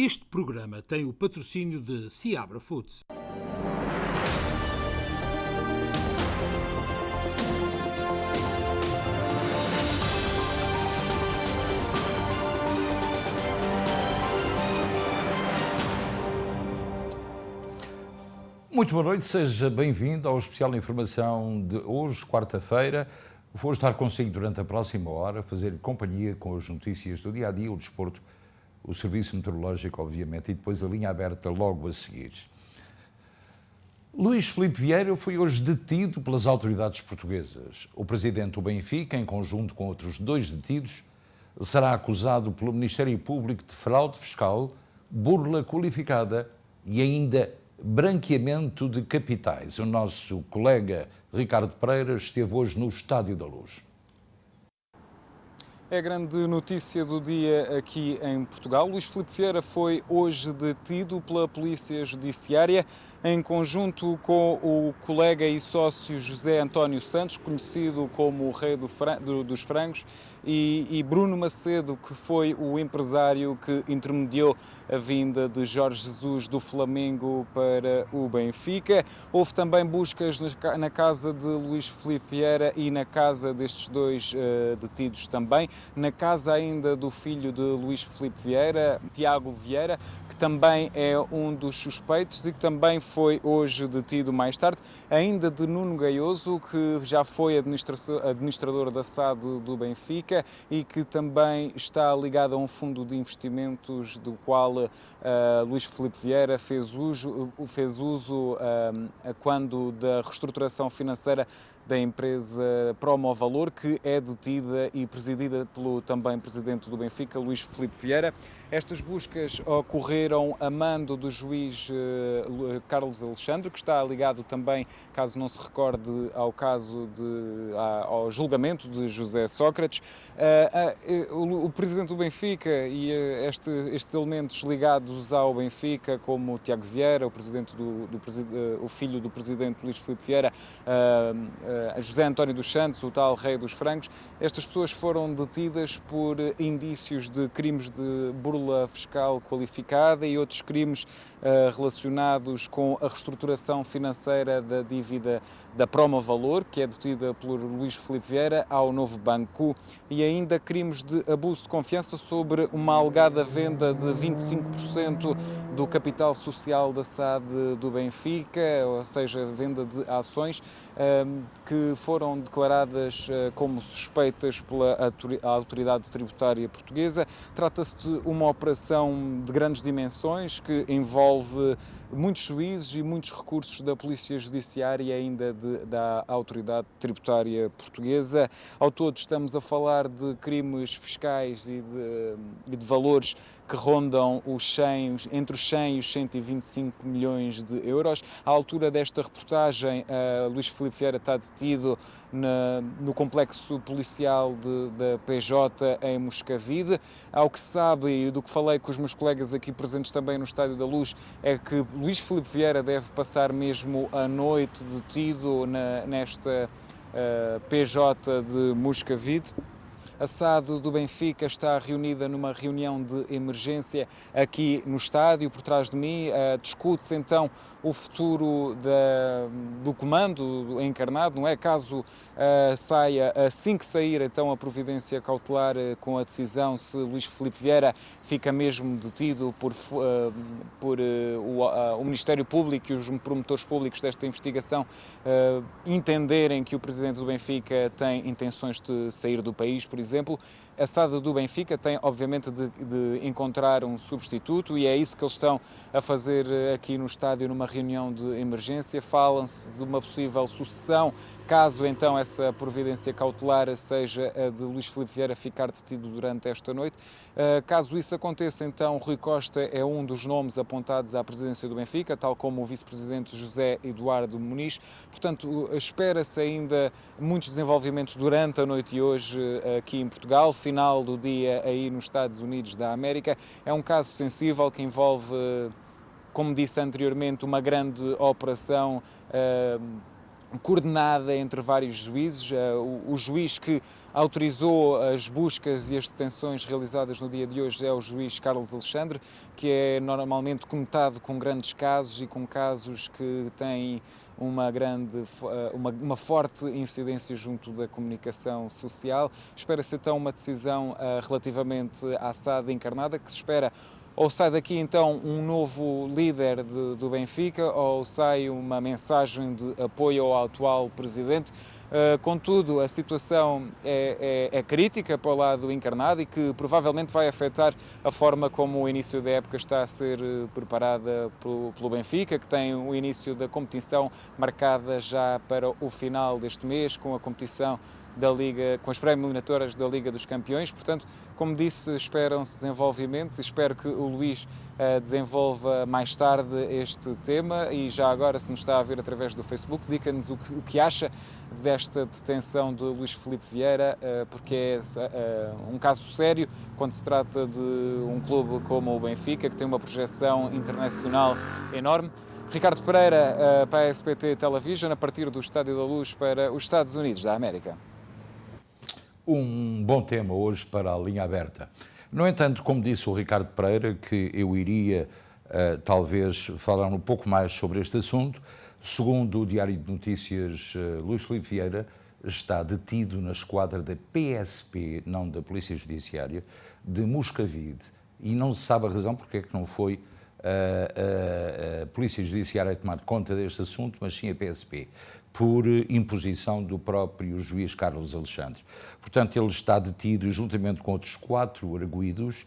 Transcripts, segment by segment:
Este programa tem o patrocínio de Seabra Foods. Muito boa noite, seja bem-vindo ao especial de informação de hoje, quarta-feira. Vou estar consigo durante a próxima hora, fazer companhia com as notícias do dia-a-dia, o desporto, o serviço meteorológico, obviamente, e depois a linha aberta logo a seguir. Luís Filipe Vieira foi hoje detido pelas autoridades portuguesas. O presidente do Benfica, em conjunto com outros 2 detidos, será acusado pelo Ministério Público de fraude fiscal, burla qualificada e ainda branqueamento de capitais. O nosso colega Ricardo Pereira esteve hoje no Estádio da Luz. É a grande notícia do dia aqui em Portugal. Luís Filipe Vieira foi hoje detido pela Polícia Judiciária em conjunto com o colega e sócio José António Santos, conhecido como o Rei dos Frangos, e Bruno Macedo, que foi o empresário que intermediou a vinda de Jorge Jesus do Flamengo para o Benfica. Houve também buscas na casa de Luís Filipe Vieira e na casa destes 2 detidos também. Na casa ainda do filho de Luís Filipe Vieira, Tiago Vieira, que também é um dos suspeitos e que também foi hoje detido mais tarde, ainda de Nuno Gaioso, que já foi administrador da SAD do Benfica e que também está ligado a um fundo de investimentos do qual Luís Filipe Vieira fez uso quando da reestruturação financeira da empresa Promovalor, que é detida e presidida pelo também presidente do Benfica, Luís Filipe Vieira. Estas buscas ocorreram a mando do juiz Carlos Alexandre, que está ligado também, caso não se recorde, ao julgamento de José Sócrates. O presidente do Benfica e estes elementos ligados ao Benfica, como o Tiago Vieira, o filho do presidente Luís Filipe Vieira, José António dos Santos, o tal Rei dos Frangos, estas pessoas foram detidas por indícios de crimes de burla fiscal qualificada e outros crimes relacionados com a reestruturação financeira da dívida da Promovalor, que é detida por Luís Filipe Vieira, ao Novo Banco, e ainda crimes de abuso de confiança sobre uma alegada venda de 25% do capital social da SAD do Benfica, ou seja, venda de ações, que foram declaradas como suspeitas pela autoridade tributária portuguesa. Trata-se de uma operação de grandes dimensões que envolve muitos juízes e muitos recursos da Polícia Judiciária e ainda da autoridade tributária portuguesa. Ao todo estamos a falar de crimes fiscais e de valores que rondam entre os 100 e os 125 milhões de euros. À altura desta reportagem, Luís Filipe Vieira está detido no complexo policial da PJ em Moscavide. Ao que se sabe, e do que falei com os meus colegas aqui presentes também no Estádio da Luz, é que Luís Filipe Vieira deve passar mesmo a noite detido nesta PJ de Moscavide. A SAD do Benfica está reunida numa reunião de emergência aqui no estádio, por trás de mim. Discute-se então o futuro do comando encarnado, não é? Caso saia, assim que sair então a providência cautelar com a decisão se Luís Filipe Vieira fica mesmo detido por o Ministério Público e os promotores públicos desta investigação entenderem que o presidente do Benfica tem intenções de sair do país, por exemplo. A SAD do Benfica tem, obviamente, de encontrar um substituto e é isso que eles estão a fazer aqui no estádio numa reunião de emergência. Falam-se de uma possível sucessão, caso então essa providência cautelar seja a de Luís Filipe Vieira ficar detido durante esta noite. Caso isso aconteça, então, Rui Costa é um dos nomes apontados à presidência do Benfica, tal como o vice-presidente José Eduardo Muniz. Portanto, espera-se ainda muitos desenvolvimentos durante a noite de hoje aqui em Portugal, final do dia aí nos Estados Unidos da América. É um caso sensível que envolve, como disse anteriormente, uma grande operação coordenada entre vários juízes. O juiz que autorizou as buscas e as detenções realizadas no dia de hoje é o juiz Carlos Alexandre, que é normalmente conotado com grandes casos e com casos que têm uma forte incidência junto da comunicação social. Espera-se então uma decisão relativamente à SAD encarnada, que se espera ou sai daqui então um novo líder do Benfica, ou sai uma mensagem de apoio ao atual presidente. Contudo, a situação é crítica para o lado encarnado e que provavelmente vai afetar a forma como o início da época está a ser preparada pelo Benfica, que tem o início da competição marcada já para o final deste mês, com a competição da Liga, com as pré-eliminatórias da Liga dos Campeões. Portanto, como disse, esperam-se desenvolvimentos e espero que o Luís desenvolva mais tarde este tema. E já agora, se nos está a ver através do Facebook, diga-nos o que acha desta detenção de Luís Filipe Vieira, porque é um caso sério quando se trata de um clube como o Benfica, que tem uma projeção internacional enorme. Ricardo Pereira, para a SBT Television, a partir do Estádio da Luz para os Estados Unidos da América. Um bom tema hoje para a linha aberta. No entanto, como disse o Ricardo Pereira, que eu iria talvez falar um pouco mais sobre este assunto, segundo o Diário de Notícias, Luís Filipe Vieira está detido na esquadra da PSP, não da Polícia Judiciária, de Moscavide, e não se sabe a razão porque é que não foi a Polícia Judiciária a tomar conta deste assunto, mas sim a PSP, por imposição do próprio juiz Carlos Alexandre. Portanto, ele está detido juntamente com outros 4 arguidos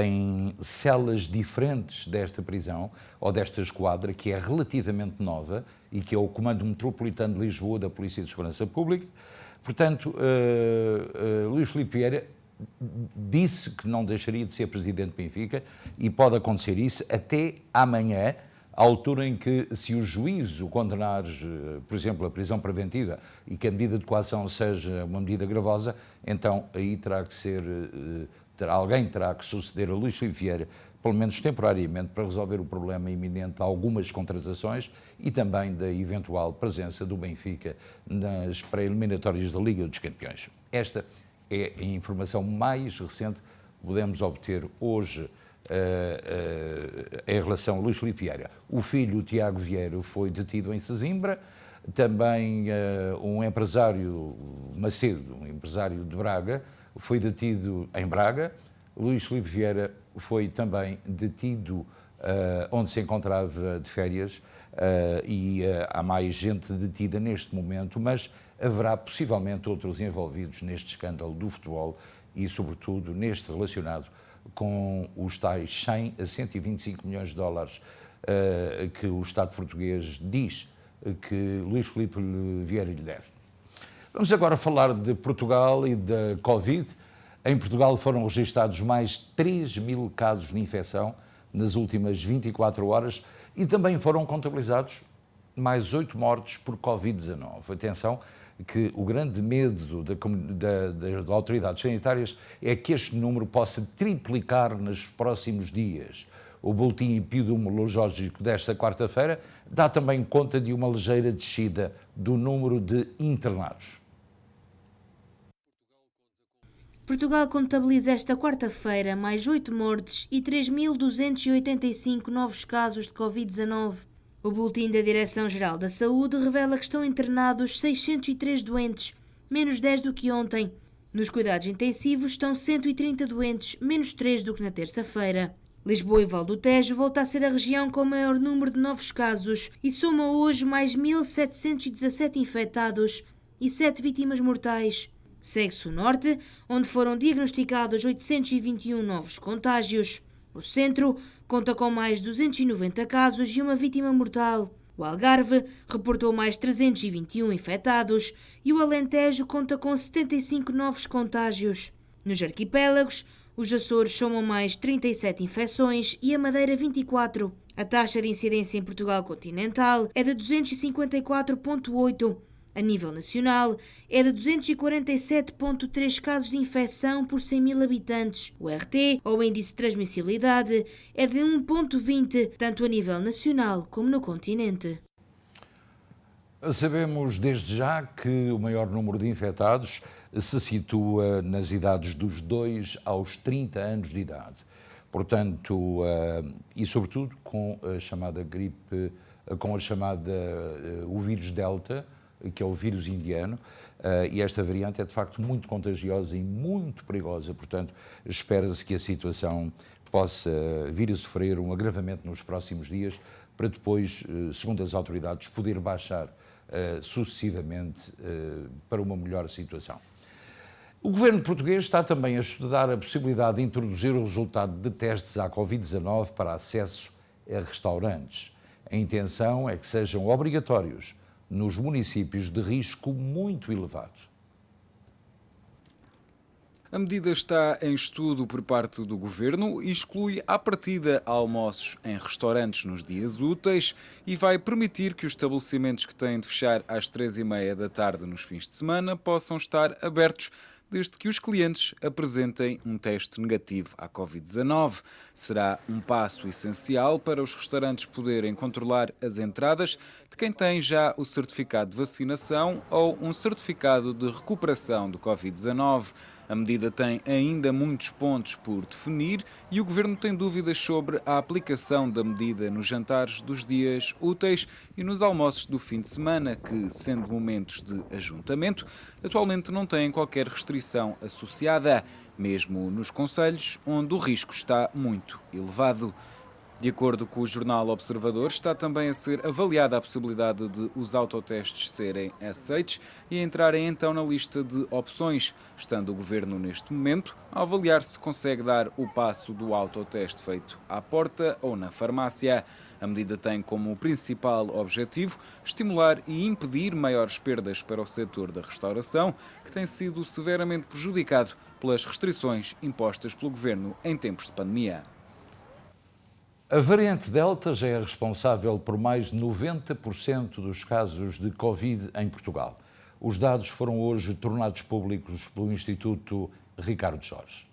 em celas diferentes desta prisão, ou desta esquadra, que é relativamente nova e que é o Comando Metropolitano de Lisboa da Polícia de Segurança Pública. Portanto, Luís Filipe Vieira disse que não deixaria de ser presidente do Benfica e pode acontecer isso até amanhã, à altura em que, se o juiz o condenar, por exemplo, a prisão preventiva e que a medida de coação seja uma medida gravosa, então aí terá que ser, alguém terá que suceder a Luís Filipe Vieira, pelo menos temporariamente, para resolver o problema iminente de algumas contratações e também da eventual presença do Benfica nas pré-eliminatórias da Liga dos Campeões. Esta é a informação mais recente que podemos obter hoje em relação a Luís Filipe Vieira. O filho, o Tiago Vieira, foi detido em Sesimbra, também um empresário, Macedo, um empresário de Braga, foi detido em Braga. Luís Filipe Vieira foi também detido onde se encontrava de férias e há mais gente detida neste momento, mas haverá possivelmente outros envolvidos neste escândalo do futebol e, sobretudo, neste relacionado com os tais 100 a 125 milhões de dólares que o Estado português diz que Luís Filipe Vieira lhe deve. Vamos agora falar de Portugal e da Covid. Em Portugal foram registados mais 3.000 casos de infecção nas últimas 24 horas e também foram contabilizados mais 8 mortes por Covid-19. Atenção, que o grande medo das autoridades sanitárias é que este número possa triplicar nos próximos dias. O boletim epidemiológico desta quarta-feira dá também conta de uma ligeira descida do número de internados. Portugal contabiliza esta quarta-feira mais 8 mortes e 3.285 novos casos de Covid-19. O boletim da Direção-Geral da Saúde revela que estão internados 603 doentes, menos 10 do que ontem. Nos cuidados intensivos estão 130 doentes, menos 3 do que na terça-feira. Lisboa e Val do Tejo volta a ser a região com o maior número de novos casos e soma hoje mais 1.717 infectados e 7 vítimas mortais. Segue-se o Norte, onde foram diagnosticados 821 novos contágios. O Centro conta com mais 290 casos e uma vítima mortal. O Algarve reportou mais 321 infectados e o Alentejo conta com 75 novos contágios. Nos arquipélagos, os Açores somam mais 37 infecções e a Madeira 24. A taxa de incidência em Portugal continental é de 254,8. A nível nacional, é de 247,3 casos de infecção por 100.000 habitantes. O RT, ou índice de transmissibilidade, é de 1,20, tanto a nível nacional como no continente. Sabemos desde já que o maior número de infectados se situa nas idades dos 2 aos 30 anos de idade. Portanto, e sobretudo com a chamada gripe, o vírus Delta, que é o vírus indiano, e esta variante é de facto muito contagiosa e muito perigosa. Portanto, espera-se que a situação possa vir a sofrer um agravamento nos próximos dias, para depois, segundo as autoridades, poder baixar sucessivamente para uma melhor situação. O governo português está também a estudar a possibilidade de introduzir o resultado de testes à Covid-19 para acesso a restaurantes. A intenção é que sejam obrigatórios nos municípios de risco muito elevado. A medida está em estudo por parte do Governo e exclui à partida almoços em restaurantes nos dias úteis e vai permitir que os estabelecimentos que têm de fechar às 15h30 da tarde nos fins de semana possam estar abertos desde que os clientes apresentem um teste negativo à Covid-19. Será um passo essencial para os restaurantes poderem controlar as entradas de quem tem já o certificado de vacinação ou um certificado de recuperação do Covid-19. A medida tem ainda muitos pontos por definir e o Governo tem dúvidas sobre a aplicação da medida nos jantares dos dias úteis e nos almoços do fim de semana, que, sendo momentos de ajuntamento, atualmente não têm qualquer restrição associada, mesmo nos concelhos onde o risco está muito elevado. De acordo com o jornal Observador, está também a ser avaliada a possibilidade de os autotestes serem aceitos e entrarem então na lista de opções, estando o Governo neste momento a avaliar se consegue dar o passo do autoteste feito à porta ou na farmácia. A medida tem como principal objetivo estimular e impedir maiores perdas para o setor da restauração, que tem sido severamente prejudicado pelas restrições impostas pelo Governo em tempos de pandemia. A variante Delta já é responsável por mais de 90% dos casos de Covid em Portugal. Os dados foram hoje tornados públicos pelo Instituto Ricardo Jorge.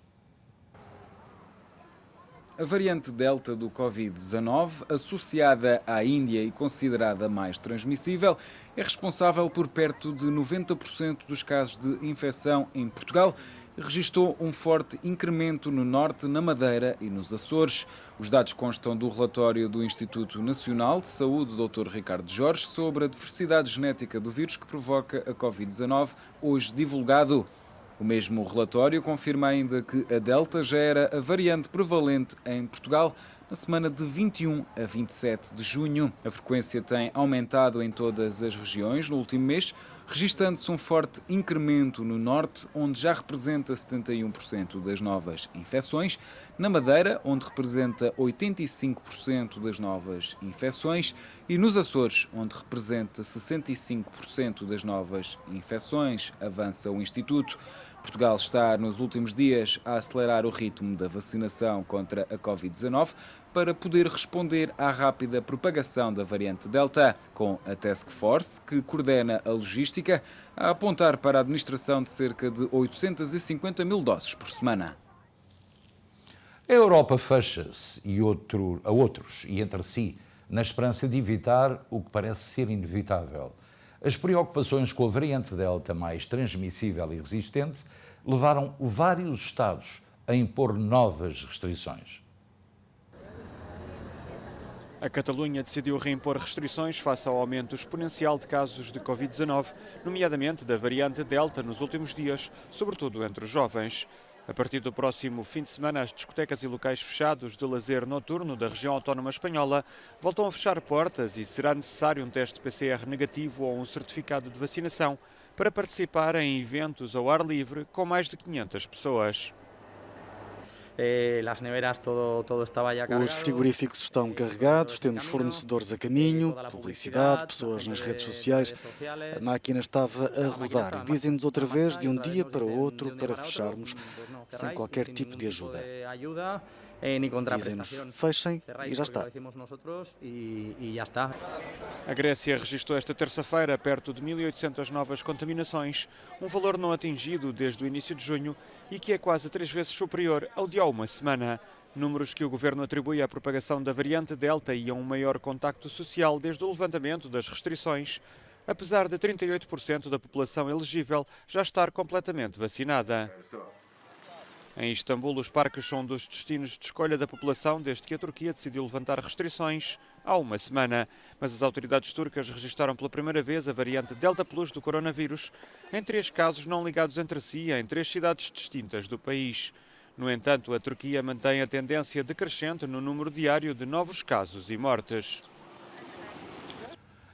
A variante Delta do Covid-19, associada à Índia e considerada mais transmissível, é responsável por perto de 90% dos casos de infecção em Portugal e registrou um forte incremento no Norte, na Madeira e nos Açores. Os dados constam do relatório do Instituto Nacional de Saúde, Dr. Ricardo Jorge, sobre a diversidade genética do vírus que provoca a Covid-19, hoje divulgado. O mesmo relatório confirma ainda que a Delta já era a variante prevalente em Portugal na semana de 21 a 27 de junho. A frequência tem aumentado em todas as regiões no último mês, registando-se um forte incremento no Norte, onde já representa 71% das novas infecções, na Madeira, onde representa 85% das novas infecções, e nos Açores, onde representa 65% das novas infecções, avança o Instituto. Portugal está, nos últimos dias, a acelerar o ritmo da vacinação contra a Covid-19 para poder responder à rápida propagação da variante Delta, com a Task Force, que coordena a logística, a apontar para a administração de cerca de 850 mil doses por semana. A Europa fecha-se a outros e entre si, na esperança de evitar o que parece ser inevitável. As preocupações com a variante Delta mais transmissível e resistente levaram vários Estados a impor novas restrições. A Catalunha decidiu reimpor restrições face ao aumento exponencial de casos de Covid-19, nomeadamente da variante Delta nos últimos dias, sobretudo entre os jovens. A partir do próximo fim de semana, as discotecas e locais fechados de lazer noturno da região autónoma espanhola voltam a fechar portas e será necessário um teste PCR negativo ou um certificado de vacinação para participar em eventos ao ar livre com mais de 500 pessoas. Os frigoríficos estão carregados, temos fornecedores a caminho, publicidade, pessoas nas redes sociais. A máquina estava a rodar e dizem-nos outra vez de um dia para o outro para fecharmos sem qualquer tipo de ajuda. Dizem-nos, fechem e já está. A Grécia registrou esta terça-feira perto de 1.800 novas contaminações, um valor não atingido desde o início de junho e que é quase 3 vezes superior ao de há uma semana. Números que o governo atribui à propagação da variante Delta e a um maior contacto social desde o levantamento das restrições. apesar de 38% da população elegível já estar completamente vacinada. Em Istambul, os parques são dos destinos de escolha da população desde que a Turquia decidiu levantar restrições há uma semana. Mas as autoridades turcas registaram pela primeira vez a variante Delta Plus do coronavírus em 3 casos não ligados entre si em 3 cidades distintas do país. No entanto, a Turquia mantém a tendência decrescente no número diário de novos casos e mortes.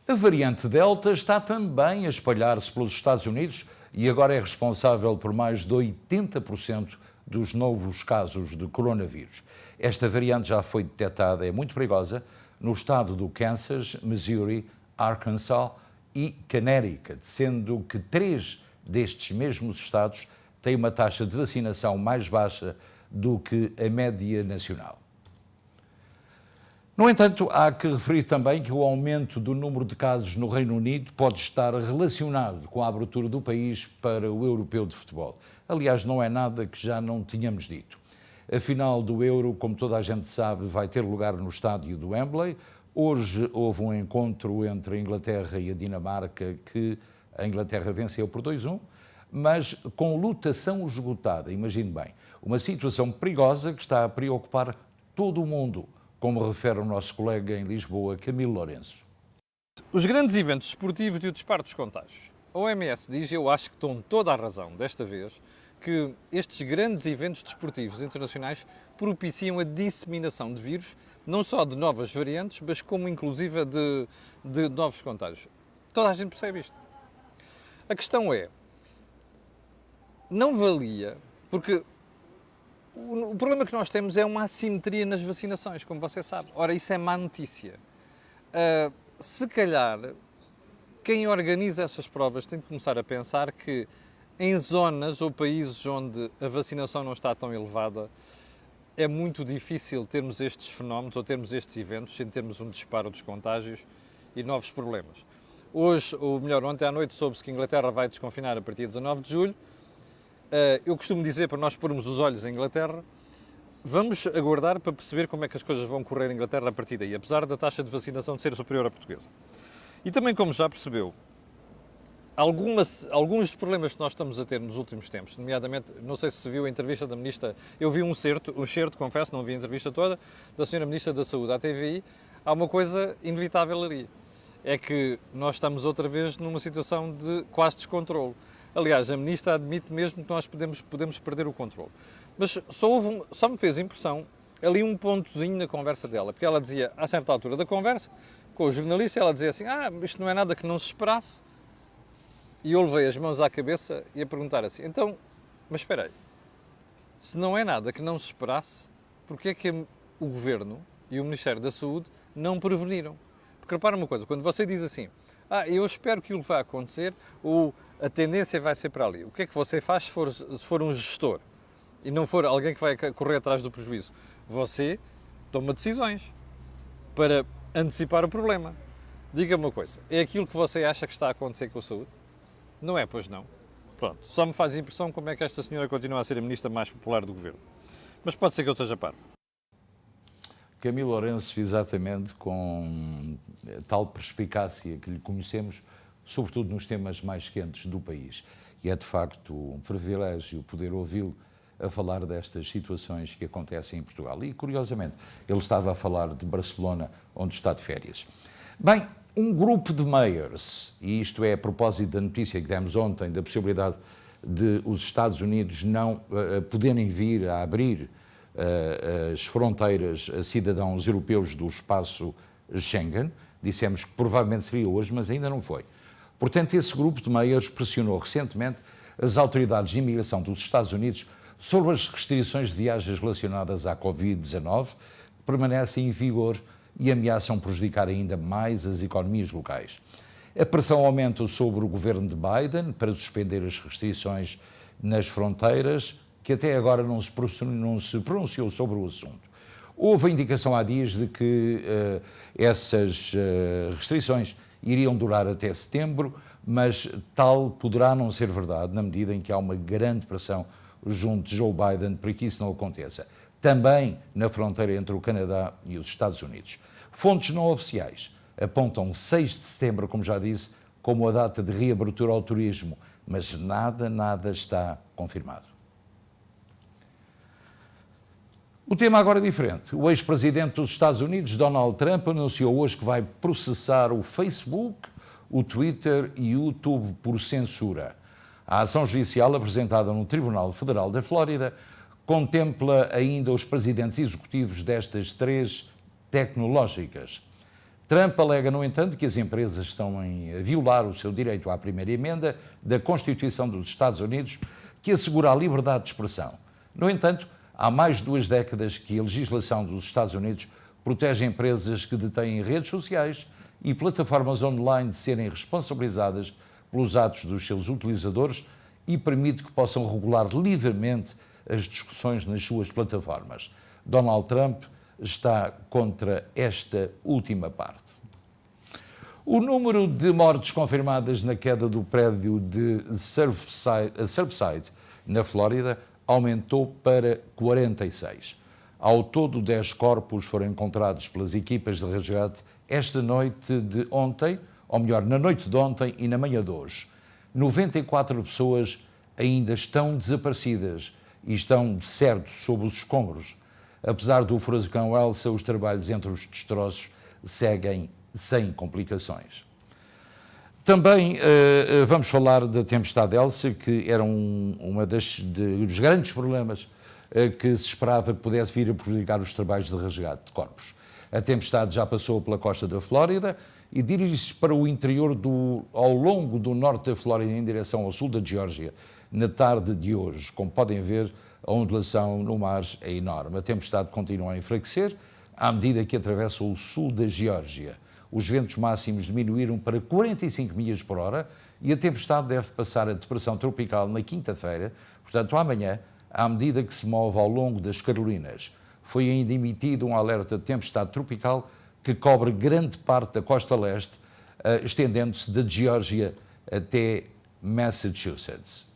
A variante Delta está também a espalhar-se pelos Estados Unidos e agora é responsável por mais de 80% dos novos casos de coronavírus. Esta variante já foi detectada, é muito perigosa, no estado do Kansas, Missouri, Arkansas e Connecticut, sendo que 3 destes mesmos estados têm uma taxa de vacinação mais baixa do que a média nacional. No entanto, há que referir também que o aumento do número de casos no Reino Unido pode estar relacionado com a abertura do país para o Europeu de Futebol. Aliás, não é nada que já não tínhamos dito. A final do Euro, como toda a gente sabe, vai ter lugar no estádio do Wembley. Hoje houve um encontro entre a Inglaterra e a Dinamarca que a Inglaterra venceu por 2-1, mas com lotação esgotada. Imagine bem, uma situação perigosa que está a preocupar todo o mundo, como refere o nosso colega em Lisboa, Camilo Lourenço. Os grandes eventos desportivos e o disparo dos contágios. A OMS diz, e eu acho que estão toda a razão desta vez, que estes grandes eventos desportivos internacionais propiciam a disseminação de vírus, não só de novas variantes, mas como inclusive de novos contágios. Toda a gente percebe isto. A questão é, não valia, porque o problema que nós temos é uma assimetria nas vacinações, como você sabe. Ora, isso é má notícia. Se calhar, quem organiza essas provas tem que começar a pensar que em zonas ou países onde a vacinação não está tão elevada, é muito difícil termos estes fenómenos ou termos estes eventos sem termos um disparo dos contágios e novos problemas. Hoje, ou melhor, ontem à noite soube-se que a Inglaterra vai desconfinar a partir de 19 de julho. Eu costumo dizer, para nós pormos os olhos em Inglaterra, vamos aguardar para perceber como é que as coisas vão correr em Inglaterra a partir daí, apesar da taxa de vacinação de ser superior à portuguesa. E também, como já percebeu, alguns dos problemas que nós estamos a ter nos últimos tempos, nomeadamente, não sei se viu a entrevista da Ministra, eu vi um certo, confesso, não vi a entrevista toda, da Sra. Ministra da Saúde à TVI, há uma coisa inevitável ali, é que nós estamos outra vez numa situação de quase descontrole. Aliás, a Ministra admite mesmo que nós podemos perder o controle. Mas só me fez impressão ali um pontozinho na conversa dela, porque ela dizia, a certa altura da conversa, com o jornalista, ela dizia assim, isto não é nada que não se esperasse, e eu levei as mãos à cabeça e a perguntar assim, então, mas espera aí, se não é nada que não se esperasse, porquê é que o Governo e o Ministério da Saúde não preveniram? Porque repara uma coisa, quando você diz assim, eu espero que aquilo vai acontecer, ou a tendência vai ser para ali. O que é que você faz se for um gestor e não for alguém que vai correr atrás do prejuízo? Você toma decisões para antecipar o problema. Diga-me uma coisa, é aquilo que você acha que está a acontecer com a saúde? Não é, pois não. Pronto, só me faz impressão como é que esta senhora continua a ser a ministra mais popular do Governo. Mas pode ser que eu seja parvo. Camilo Lourenço, exatamente com tal perspicácia que lhe conhecemos, sobretudo nos temas mais quentes do país. E é de facto um privilégio poder ouvi-lo a falar destas situações que acontecem em Portugal. E, curiosamente, ele estava a falar de Barcelona, onde está de férias. Bem, um grupo de mayors, e isto é a propósito da notícia que demos ontem, da possibilidade de os Estados Unidos não poderem vir a abrir as fronteiras a cidadãos europeus do espaço Schengen. Dissemos que provavelmente seria hoje, mas ainda não foi. Portanto, esse grupo de mayors pressionou recentemente as autoridades de imigração dos Estados Unidos sobre as restrições de viagens relacionadas à Covid-19, que permanecem em vigor e ameaçam prejudicar ainda mais as economias locais. A pressão aumenta sobre o governo de Biden para suspender as restrições nas fronteiras, que até agora não se pronunciou sobre o assunto. Houve a indicação há dias de que essas restrições iriam durar até setembro, mas tal poderá não ser verdade, na medida em que há uma grande pressão junto de Joe Biden para que isso não aconteça. Também na fronteira entre o Canadá e os Estados Unidos. Fontes não oficiais apontam 6 de setembro, como já disse, como a data de reabertura ao turismo, mas nada está confirmado. O tema agora é diferente. O ex-presidente dos Estados Unidos, Donald Trump, anunciou hoje que vai processar o Facebook, o Twitter e o YouTube por censura. A ação judicial apresentada no Tribunal Federal da Flórida contempla ainda os presidentes executivos destas três tecnológicas. Trump alega, no entanto, que as empresas estão a violar o seu direito à primeira emenda da Constituição dos Estados Unidos, que assegura a liberdade de expressão. No entanto, há mais de 2 décadas que a legislação dos Estados Unidos protege empresas que detêm redes sociais e plataformas online de serem responsabilizadas pelos atos dos seus utilizadores e permite que possam regular livremente as discussões nas suas plataformas. Donald Trump está contra esta última parte. O número de mortes confirmadas na queda do prédio de Surfside, na Flórida, aumentou para 46. Ao todo, 10 corpos foram encontrados pelas equipas de resgate esta noite de ontem, ou melhor, na noite de ontem e na manhã de hoje. 94 pessoas ainda estão desaparecidas e estão, de certo, sob os escombros. Apesar do furacão Elsa, os trabalhos entre os destroços seguem sem complicações. Também vamos falar da tempestade Elsa, que era dos grandes problemas que se esperava que pudesse vir a prejudicar os trabalhos de resgate de corpos. A tempestade já passou pela costa da Flórida e dirige-se para o interior ao longo do norte da Flórida em direção ao sul da Geórgia na tarde de hoje. Como podem ver, a ondulação no mar é enorme. A tempestade continua a enfraquecer à medida que atravessa o sul da Geórgia. Os ventos máximos diminuíram para 45 milhas por hora e a tempestade deve passar a depressão tropical na quinta-feira, portanto amanhã, à medida que se move ao longo das Carolinas. Foi ainda emitido um alerta de tempestade tropical que cobre grande parte da costa leste, estendendo-se da Geórgia até Massachusetts.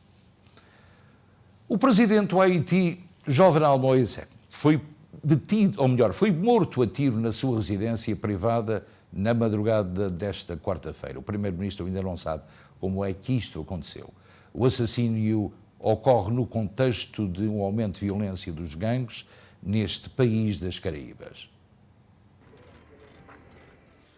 O presidente do Haiti, Jovenel Moïse, foi detido, ou melhor, foi morto a tiro na sua residência privada na madrugada desta quarta-feira. O primeiro-ministro ainda não sabe como é que isto aconteceu. O assassínio ocorre no contexto de um aumento de violência dos gangues neste país das Caraíbas.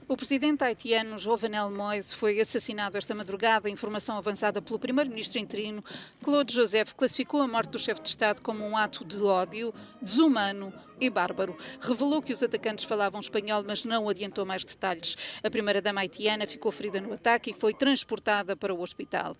O presidente haitiano Jovenel Moïse foi assassinado esta madrugada. A informação avançada pelo primeiro-ministro interino Claude Joseph classificou a morte do chefe de Estado como um ato de ódio, desumano e bárbaro. Revelou que os atacantes falavam espanhol, mas não adiantou mais detalhes. A primeira-dama haitiana ficou ferida no ataque e foi transportada para o hospital.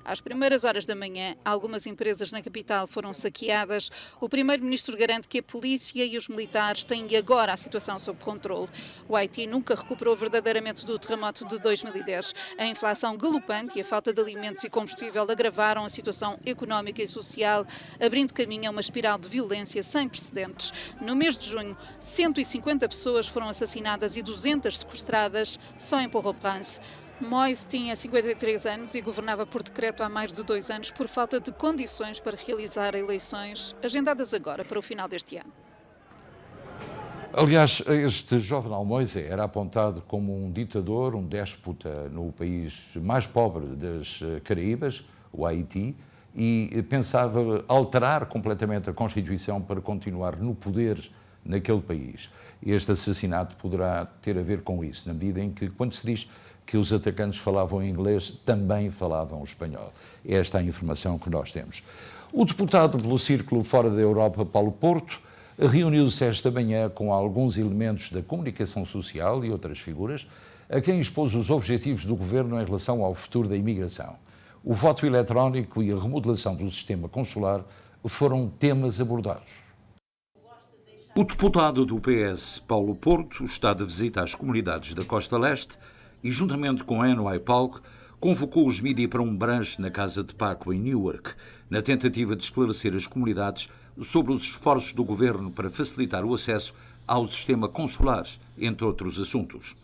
Às primeiras horas da manhã, algumas empresas na capital foram saqueadas. O primeiro-ministro garante que a polícia e os militares têm agora a situação sob controle. O Haiti nunca recuperou verdadeiramente do terremoto de 2010. A inflação galopante e a falta de alimentos e combustível agravaram a situação económica e social, abrindo caminho a uma espiral de violência sem precedentes. No mês de junho, 150 pessoas foram assassinadas e 200 sequestradas só em Port-au-Prince. Moïse tinha 53 anos e governava por decreto há mais de 2 anos por falta de condições para realizar eleições agendadas agora para o final deste ano. Aliás, este Jovenel Moïse era apontado como um ditador, um déspota no país mais pobre das Caraíbas, o Haiti, e pensava alterar completamente a Constituição para continuar no poder naquele país. Este assassinato poderá ter a ver com isso, na medida em que, quando se diz que os atacantes falavam inglês, também falavam espanhol. Esta é a informação que nós temos. O deputado pelo Círculo Fora da Europa, Paulo Porto, reuniu-se esta manhã com alguns elementos da comunicação social e outras figuras, a quem expôs os objetivos do governo em relação ao futuro da imigração. O voto eletrónico e a remodelação do sistema consular foram temas abordados. O deputado do PS, Paulo Porto, está de visita às comunidades da Costa Leste e, juntamente com a NY Palco, convocou os mídia para um brunch na Casa de Paco, em Newark, na tentativa de esclarecer as comunidades sobre os esforços do governo para facilitar o acesso ao sistema consular, entre outros assuntos.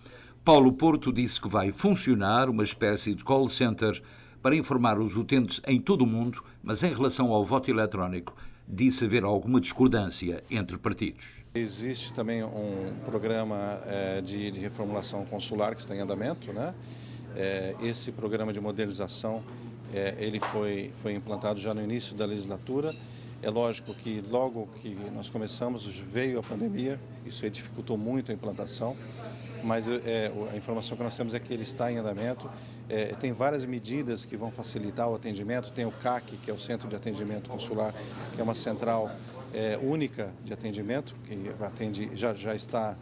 Paulo Porto disse que vai funcionar uma espécie de call center para informar os utentes em todo o mundo, mas em relação ao voto eletrónico, disse haver alguma discordância entre partidos. Existe também um programa de reformulação consular que está em andamento, né? Esse programa de modernização ele foi implantado já no início da legislatura. É lógico que logo que nós começamos veio a pandemia, isso dificultou muito a implantação, mas a informação que nós temos é que ele está em andamento. Tem várias medidas que vão facilitar o atendimento. Tem o CAC, que é o Centro de Atendimento Consular, que é uma central única de atendimento, que já está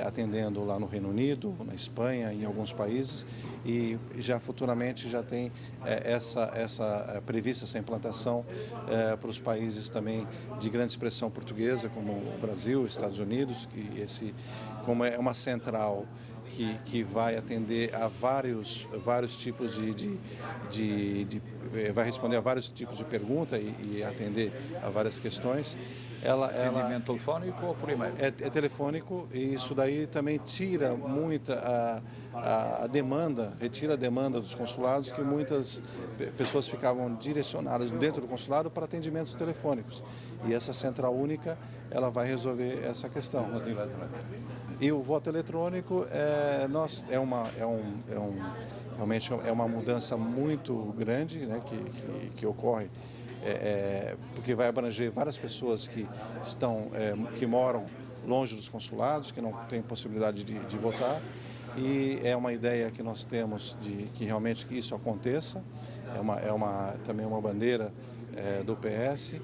atendendo lá no Reino Unido, na Espanha, em alguns países, e já futuramente já tem prevista essa implantação para os países também de grande expressão portuguesa, como o Brasil, Estados Unidos, como é uma central que vai atender a vários tipos vai responder a vários tipos de pergunta e atender a várias questões. Atendimento telefónico ou por e-mail? É telefônico, e isso daí também tira muita a demanda, retira a demanda dos consulados, que muitas pessoas ficavam direcionadas dentro do consulado para atendimentos telefônicos. E essa central única, ela vai resolver essa questão. E o voto eletrônico realmente é uma mudança muito grande, né, que ocorre, porque vai abranger várias pessoas que moram longe dos consulados, que não têm possibilidade de votar, e é uma ideia que nós temos de que realmente que isso aconteça. Também uma bandeira do PS.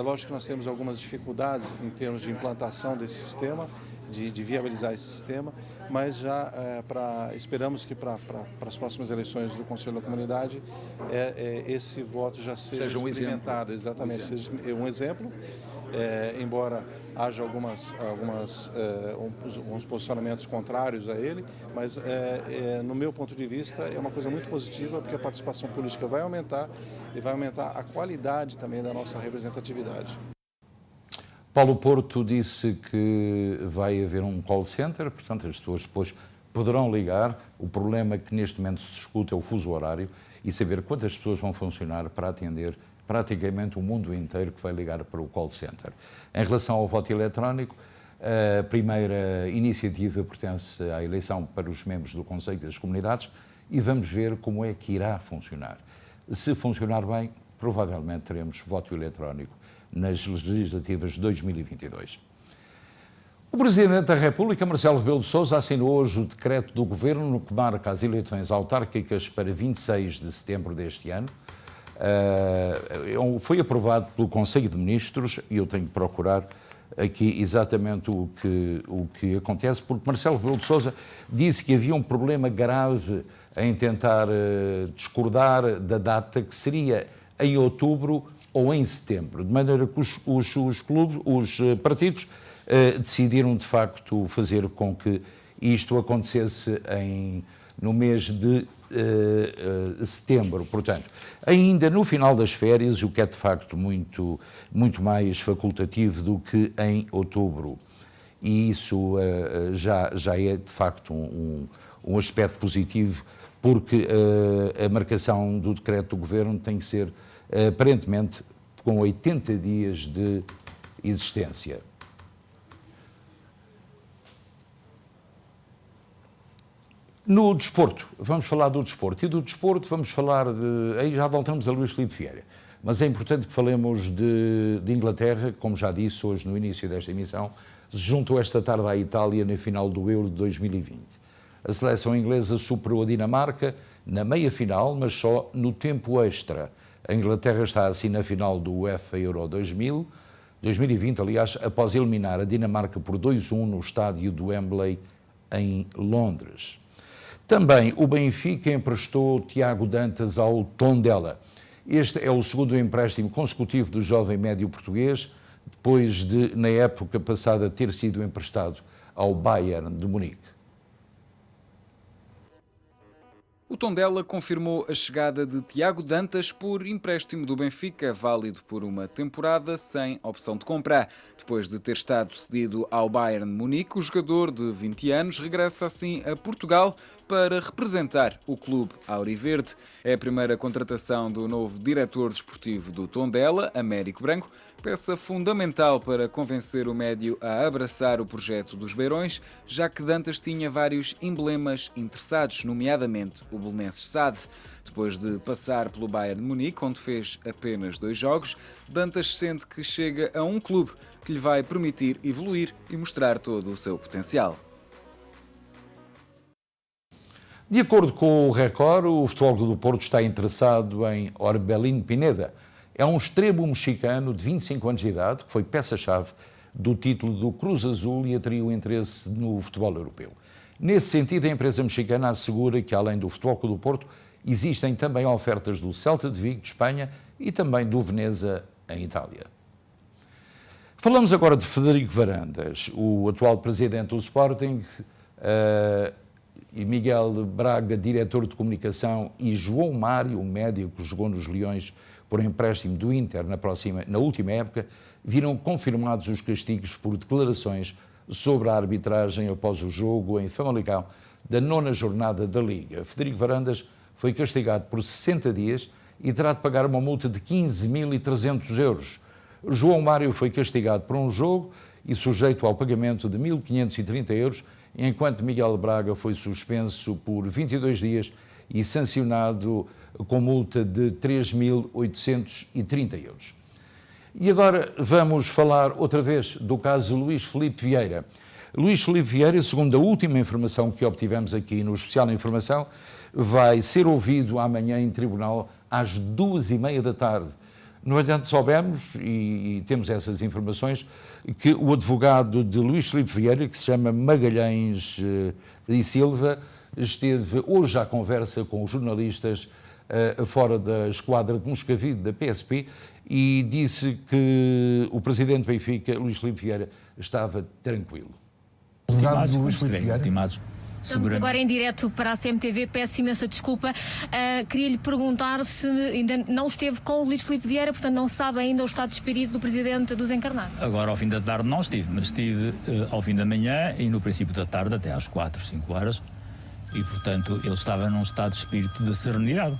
Lógico que nós temos algumas dificuldades em termos de implantação desse sistema, de viabilizar esse sistema, mas já esperamos que para as próximas eleições do Conselho da Comunidade esse voto já seja experimentado, exatamente, seja um exemplo, embora haja uns posicionamentos contrários a ele, mas no meu ponto de vista é uma coisa muito positiva, porque a participação política vai aumentar e vai aumentar a qualidade também da nossa representatividade. Paulo Porto disse que vai haver um call center, portanto as pessoas depois poderão ligar. O problema que neste momento se discute é o fuso horário e saber quantas pessoas vão funcionar para atender praticamente o mundo inteiro que vai ligar para o call center. Em relação ao voto eletrónico, a primeira iniciativa pertence à eleição para os membros do Conselho das Comunidades e vamos ver como é que irá funcionar. Se funcionar bem, provavelmente teremos voto eletrónico nas legislativas de 2022. O Presidente da República, Marcelo Rebelo de Sousa, assinou hoje o decreto do Governo que marca as eleições autárquicas para 26 de setembro deste ano. Foi aprovado pelo Conselho de Ministros e eu tenho que procurar aqui exatamente o que acontece, porque Marcelo Rebelo de Sousa disse que havia um problema grave em tentar discordar da data, que seria em outubro ou em setembro, de maneira que os partidos decidiram de facto fazer com que isto acontecesse no mês de setembro. Portanto, ainda no final das férias, o que é de facto muito mais facultativo do que em outubro. E isso já é de facto um aspecto positivo, porque a marcação do decreto do Governo tem que ser aparentemente com 80 dias de existência. No desporto, vamos falar do desporto. E do desporto vamos falar aí já voltamos a Luís Filipe Vieira. Mas é importante que falemos de Inglaterra, como já disse hoje no início desta emissão, se juntou esta tarde à Itália na final do Euro de 2020. A seleção inglesa superou a Dinamarca na meia-final, mas só no tempo extra. A Inglaterra está assim na final do UEFA Euro 2020, aliás, após eliminar a Dinamarca por 2-1 no estádio do Wembley, em Londres. Também o Benfica emprestou Tiago Dantas ao Tondela. Este é o segundo empréstimo consecutivo do jovem médio português, depois de, na época passada, ter sido emprestado ao Bayern de Munique. O Tondela confirmou a chegada de Tiago Dantas por empréstimo do Benfica, válido por uma temporada sem opção de compra. Depois de ter estado cedido ao Bayern de Munique, o jogador de 20 anos regressa assim a Portugal para representar o clube auriverde. É a primeira contratação do novo diretor desportivo do Tondela, Américo Branco, peça fundamental para convencer o médio a abraçar o projeto dos Beirões, já que Dantas tinha vários emblemas interessados, nomeadamente o belenenses SAD. Depois de passar pelo Bayern de Munique, onde fez apenas 2 jogos, Dantas sente que chega a um clube que lhe vai permitir evoluir e mostrar todo o seu potencial. De acordo com o Record, o Futebol Clube do Porto está interessado em Orbelín Pineda. É um extremo mexicano de 25 anos de idade, que foi peça-chave do título do Cruz Azul e atraiu interesse no futebol europeu. Nesse sentido, a empresa mexicana assegura que, além do Futebol Clube do Porto, existem também ofertas do Celta de Vigo, de Espanha, e também do Veneza, em Itália. Falamos agora de Frederico Varandas, o atual presidente do Sporting, e Miguel Braga, diretor de comunicação, e João Mário, médico que jogou nos Leões por empréstimo do Inter na última época, viram confirmados os castigos por declarações sobre a arbitragem após o jogo em Famalicão da 9ª jornada da Liga. Frederico Varandas foi castigado por 60 dias e terá de pagar uma multa de 15.300 euros. João Mário foi castigado por um jogo e sujeito ao pagamento de 1.530 euros, enquanto Miguel Braga foi suspenso por 22 dias e sancionado com multa de 3.830 euros. E agora vamos falar outra vez do caso Luís Filipe Vieira. Luís Filipe Vieira, segundo a última informação que obtivemos aqui no Especial Informação, vai ser ouvido amanhã em tribunal às 2h30 da tarde. No entanto, soubemos, e temos essas informações, que o advogado de Luís Filipe Vieira, que se chama Magalhães e Silva, esteve hoje à conversa com os jornalistas fora da esquadra de Moscavide, da PSP, e disse que o presidente do Benfica, Luís Filipe Vieira, estava tranquilo. Advogado de Luís Filipe Vieira. Estamos agora em direto para a CMTV, peço imensa desculpa. Queria-lhe perguntar se ainda não esteve com o Luís Filipe Vieira, portanto não sabe ainda o estado de espírito do presidente dos Encarnados. Agora ao fim da tarde não estive, mas estive ao fim da manhã e no princípio da tarde até às 4, 5 horas e portanto ele estava num estado de espírito de serenidade.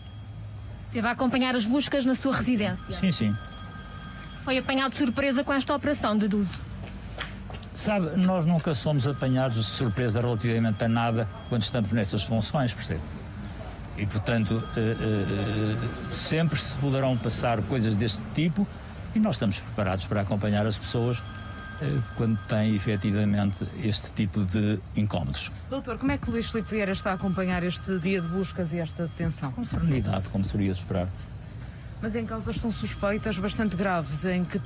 Esteve a acompanhar as buscas na sua residência? Sim, sim. Foi apanhado de surpresa com esta operação, deduzo? Sabe, nós nunca somos apanhados de surpresa relativamente a nada quando estamos nessas funções, percebe? E, portanto, sempre se poderão passar coisas deste tipo e nós estamos preparados para acompanhar as pessoas quando têm, efetivamente, este tipo de incómodos. Doutor, como é que o Luís Filipe Vieira está a acompanhar este dia de buscas e esta detenção? Com serenidade, como seria de esperar. Mas em causas são suspeitas bastante graves, em que,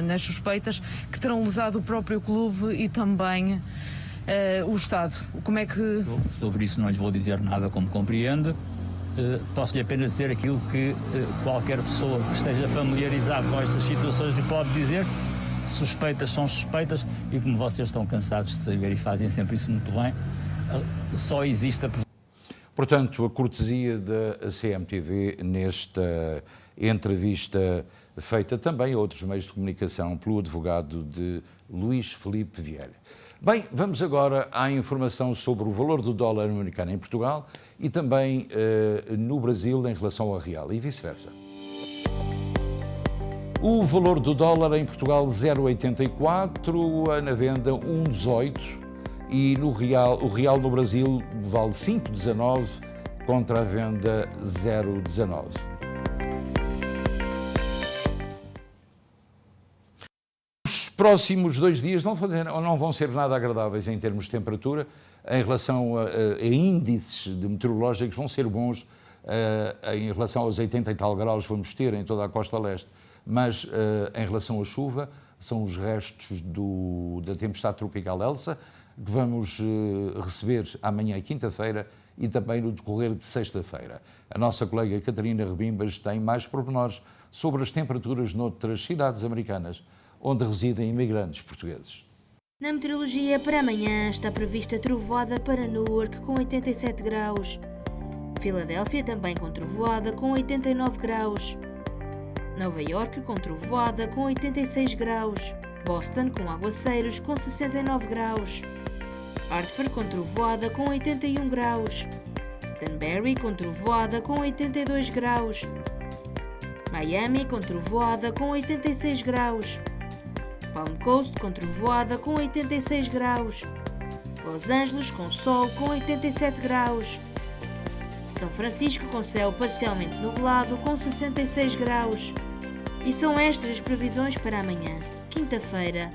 nas suspeitas que terão lesado o próprio clube e também o Estado. Como é que... Sobre isso não lhe vou dizer nada, como compreende. Posso-lhe apenas dizer aquilo que qualquer pessoa que esteja familiarizada com estas situações lhe pode dizer. Suspeitas são suspeitas e como vocês estão cansados de saber e fazem sempre isso muito bem, só existe a... Portanto, a cortesia da CMTV nesta entrevista feita também a outros meios de comunicação pelo advogado de Luís Filipe Vieira. Bem, vamos agora à informação sobre o valor do dólar americano em Portugal e também no Brasil em relação ao real e vice-versa. O valor do dólar em Portugal 0,84, na venda 1,18. E o real no Brasil vale 5,19 contra a venda 0,19. Os próximos 2 dias não vão ser nada agradáveis em termos de temperatura. Em relação a índices meteorológicos vão ser bons. Em relação aos 80 e tal graus vamos ter em toda a costa leste. Mas em relação à chuva, são os restos da tempestade tropical Elsa, que vamos receber amanhã, quinta-feira, e também no decorrer de sexta-feira. A nossa colega Catarina Rebimbas tem mais pormenores sobre as temperaturas noutras cidades americanas, onde residem imigrantes portugueses. Na meteorologia, para amanhã está prevista trovoada para Newark com 87 graus. Filadélfia também com trovoada com 89 graus. Nova Iorque com trovoada com 86 graus. Boston com aguaceiros com 69 graus. Hartford com trovoada com 81 graus. Danbury com trovoada com 82 graus. Miami com trovoada com 86 graus. Palm Coast com trovoada com 86 graus. Los Angeles com sol com 87 graus. São Francisco com céu parcialmente nublado com 66 graus. E são estas as previsões para amanhã, quinta-feira.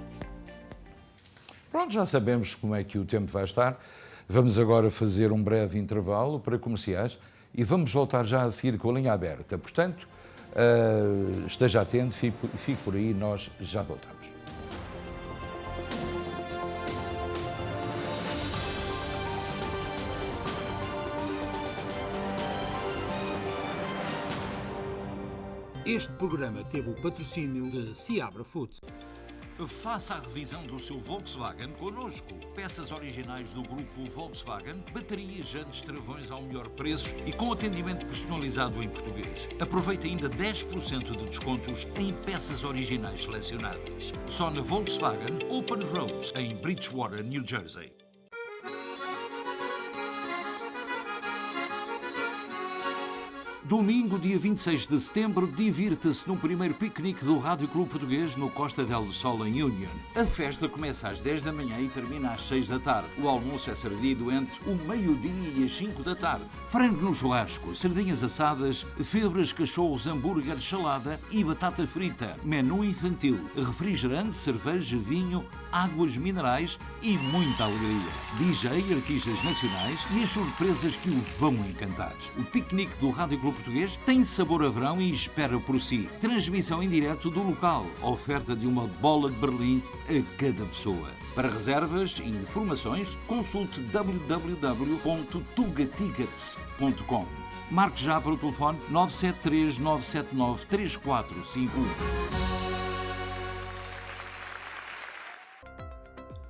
Pronto, já sabemos como é que o tempo vai estar. Vamos agora fazer um breve intervalo para comerciais e vamos voltar já a seguir com a linha aberta. Portanto, esteja atento, fique por aí, nós já voltamos. Este programa teve o patrocínio de Seabra Foods. Faça a revisão do seu Volkswagen connosco. Peças originais do grupo Volkswagen, baterias, jantes, travões ao melhor preço e com atendimento personalizado em português. Aproveite ainda 10% de descontos em peças originais selecionadas. Só na Volkswagen Open Roads, em Bridgewater, New Jersey. Domingo, dia 26 de setembro, divirta-se no primeiro piquenique do Rádio Clube Português no Costa del Sol em Union. A festa começa às 10 da manhã e termina às 6 da tarde. O almoço é servido entre o meio-dia e as 5 da tarde. Frango no churrasco, sardinhas assadas, febras, cachorros, hambúrguer, salada e batata frita. Menu infantil, refrigerante, cerveja, vinho, águas minerais e muita alegria. DJ, artistas nacionais e as surpresas que o vão encantar. O piquenique do Rádio Clube Português tem sabor a verão e espera por si. Transmissão em direto do local. Oferta de uma bola de Berlim a cada pessoa. Para reservas e informações, consulte www.tugatickets.com. Marque já para o telefone 973 979 3451.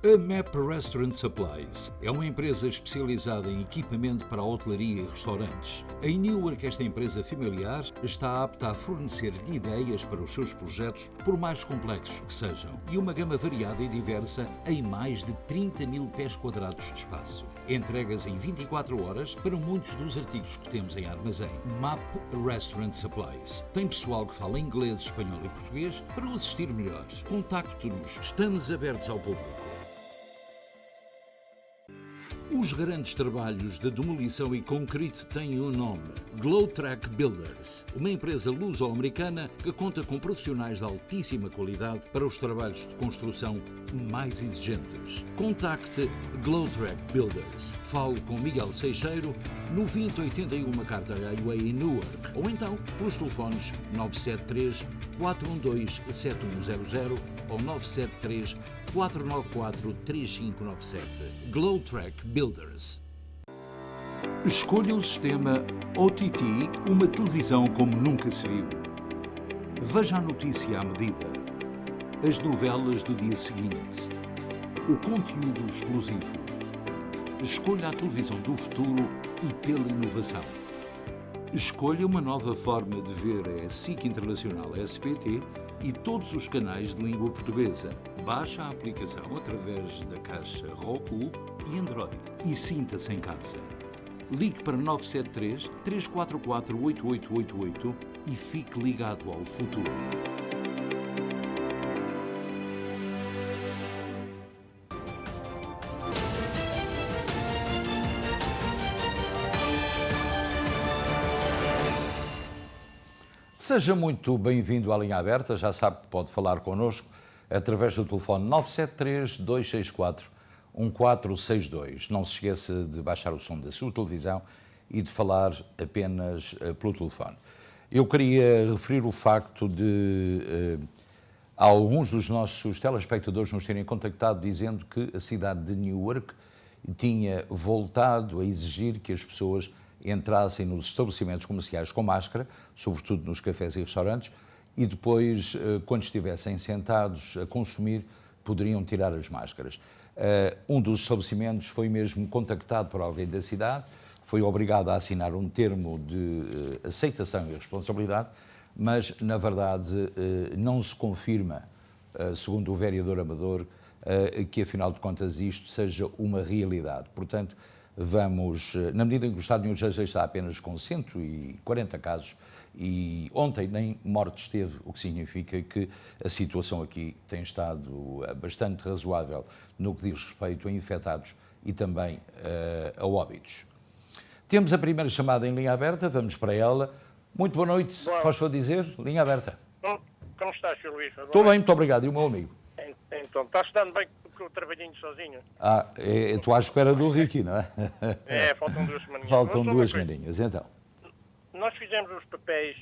A MAP Restaurant Supplies é uma empresa especializada em equipamento para hotelaria e restaurantes. Em Newark, esta empresa familiar está apta a fornecer-lhe ideias para os seus projetos, por mais complexos que sejam, e uma gama variada e diversa em mais de 30 mil pés quadrados de espaço. Entregas em 24 horas para muitos dos artigos que temos em armazém. MAP Restaurant Supplies. Tem pessoal que fala inglês, espanhol e português para o assistir melhor. Contacte-nos. Estamos abertos ao público. Os grandes trabalhos de demolição e concreto têm um nome: Glowtrack Builders, uma empresa luso-americana que conta com profissionais de altíssima qualidade para os trabalhos de construção mais exigentes. Contacte Glowtrack Builders. Fale com Miguel Seixeiro no 2081 MacArthur Highway em Newark, ou então pelos telefones 973 412 7100 ou 973 494-3597. Glowtrack Builders. Escolha o sistema OTT, uma televisão como nunca se viu. Veja a notícia à medida. As novelas do dia seguinte. O conteúdo exclusivo. Escolha a televisão do futuro e pela inovação. Escolha uma nova forma de ver a SIC Internacional SPT e todos os canais de língua portuguesa. Baixe a aplicação através da caixa Roku e Android e sinta-se em casa. Ligue para 973 344 8888 e fique ligado ao futuro. Seja muito bem-vindo à linha aberta, já sabe que pode falar connosco através do telefone 973-264-1462. Não se esqueça de baixar o som da sua televisão e de falar apenas pelo telefone. Eu queria referir o facto de alguns dos nossos telespectadores nos terem contactado dizendo que a cidade de Newark tinha voltado a exigir que as pessoas entrassem nos estabelecimentos comerciais com máscara, sobretudo nos cafés e restaurantes, e depois, quando estivessem sentados a consumir, poderiam tirar as máscaras. Um dos estabelecimentos foi mesmo contactado por alguém da cidade, foi obrigado a assinar um termo de aceitação e responsabilidade, mas, na verdade, não se confirma, segundo o vereador Amador, que afinal de contas isto seja uma realidade. Portanto, vamos, na medida em que o Estado de New Jersey está apenas com 140 casos e ontem nem mortes teve, o que significa que a situação aqui tem estado bastante razoável no que diz respeito a infectados e também a óbitos. Temos a primeira chamada em linha aberta, vamos para ela. Muito boa noite, faz favor dizer, linha aberta. Como estás, Sr. Luís? Estou bem, muito obrigado, e o meu amigo? Então, está-se dando bem com o trabalhinho sozinho? Estou à espera do Ricky, não é? Faltam 2 semaninhas. Faltam 2 semaninhas, então. Nós fizemos os papéis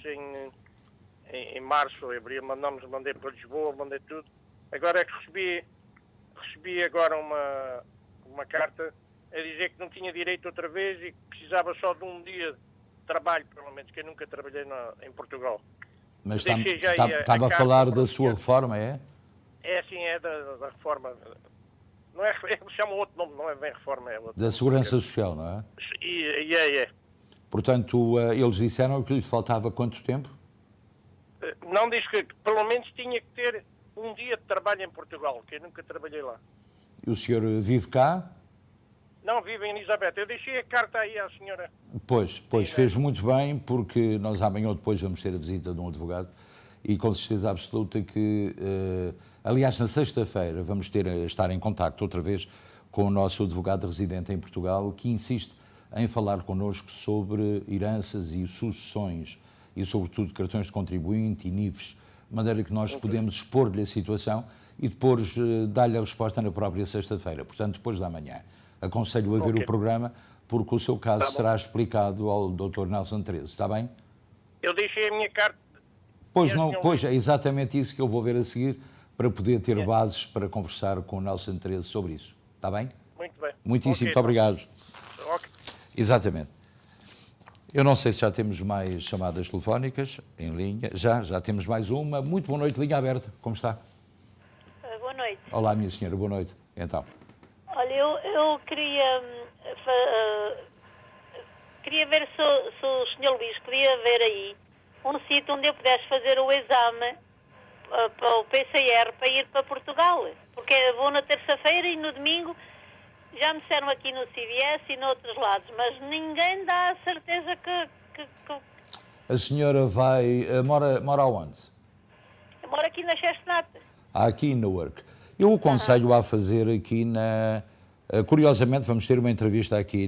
em março, abril, mandei para Lisboa, mandei tudo. Agora é que recebi agora uma carta a dizer que não tinha direito outra vez e que precisava só de um dia de trabalho, pelo menos, que eu nunca trabalhei em Portugal. Mas estava a falar da sua reforma, é? É assim, é da reforma. Não é, eles chamam outro nome, não é bem reforma. É outro da Segurança Social, não é? É. Portanto, eles disseram que lhe faltava quanto tempo? Não, diz que pelo menos tinha que ter um dia de trabalho em Portugal, que eu nunca trabalhei lá. E o senhor vive cá? Não, vive em Elizabeth. Eu deixei a carta aí à senhora. Pois, fez muito bem, porque nós amanhã ou depois vamos ter a visita de um advogado e com certeza absoluta que, aliás, na sexta-feira vamos estar em contacto outra vez com o nosso advogado residente em Portugal, que insiste em falar connosco sobre heranças e sucessões e, sobretudo, cartões de contribuinte e NIFs, de maneira que nós podemos expor-lhe a situação e depois dar-lhe a resposta na própria sexta-feira, portanto, depois da manhã. Aconselho a ver o programa, porque o seu caso será explicado ao Dr. Nelson Trezo, está bem? Eu deixei a minha carta. Pois, é exatamente isso que eu vou ver a seguir, para poder ter bases para conversar com o Nelson Trezo sobre isso, está bem? Muito bem. Muitíssimo, muito obrigado. Exatamente. Eu não sei se já temos mais chamadas telefónicas em linha. Já temos mais uma. Muito boa noite, linha aberta. Como está? Boa noite. Olá, minha senhora, boa noite. Então. Olha, eu queria ver se o Sr. Luís podia ver aí um sítio onde eu pudesse fazer o exame para o PCR para ir para Portugal. Porque vou na terça-feira e no domingo já me disseram aqui no CVS e noutros lados, mas ninguém dá a certeza que... A senhora vai... mora onde? Eu moro aqui na Chestnut. Aqui em Newark. Eu o aconselho a fazer aqui curiosamente, vamos ter uma entrevista aqui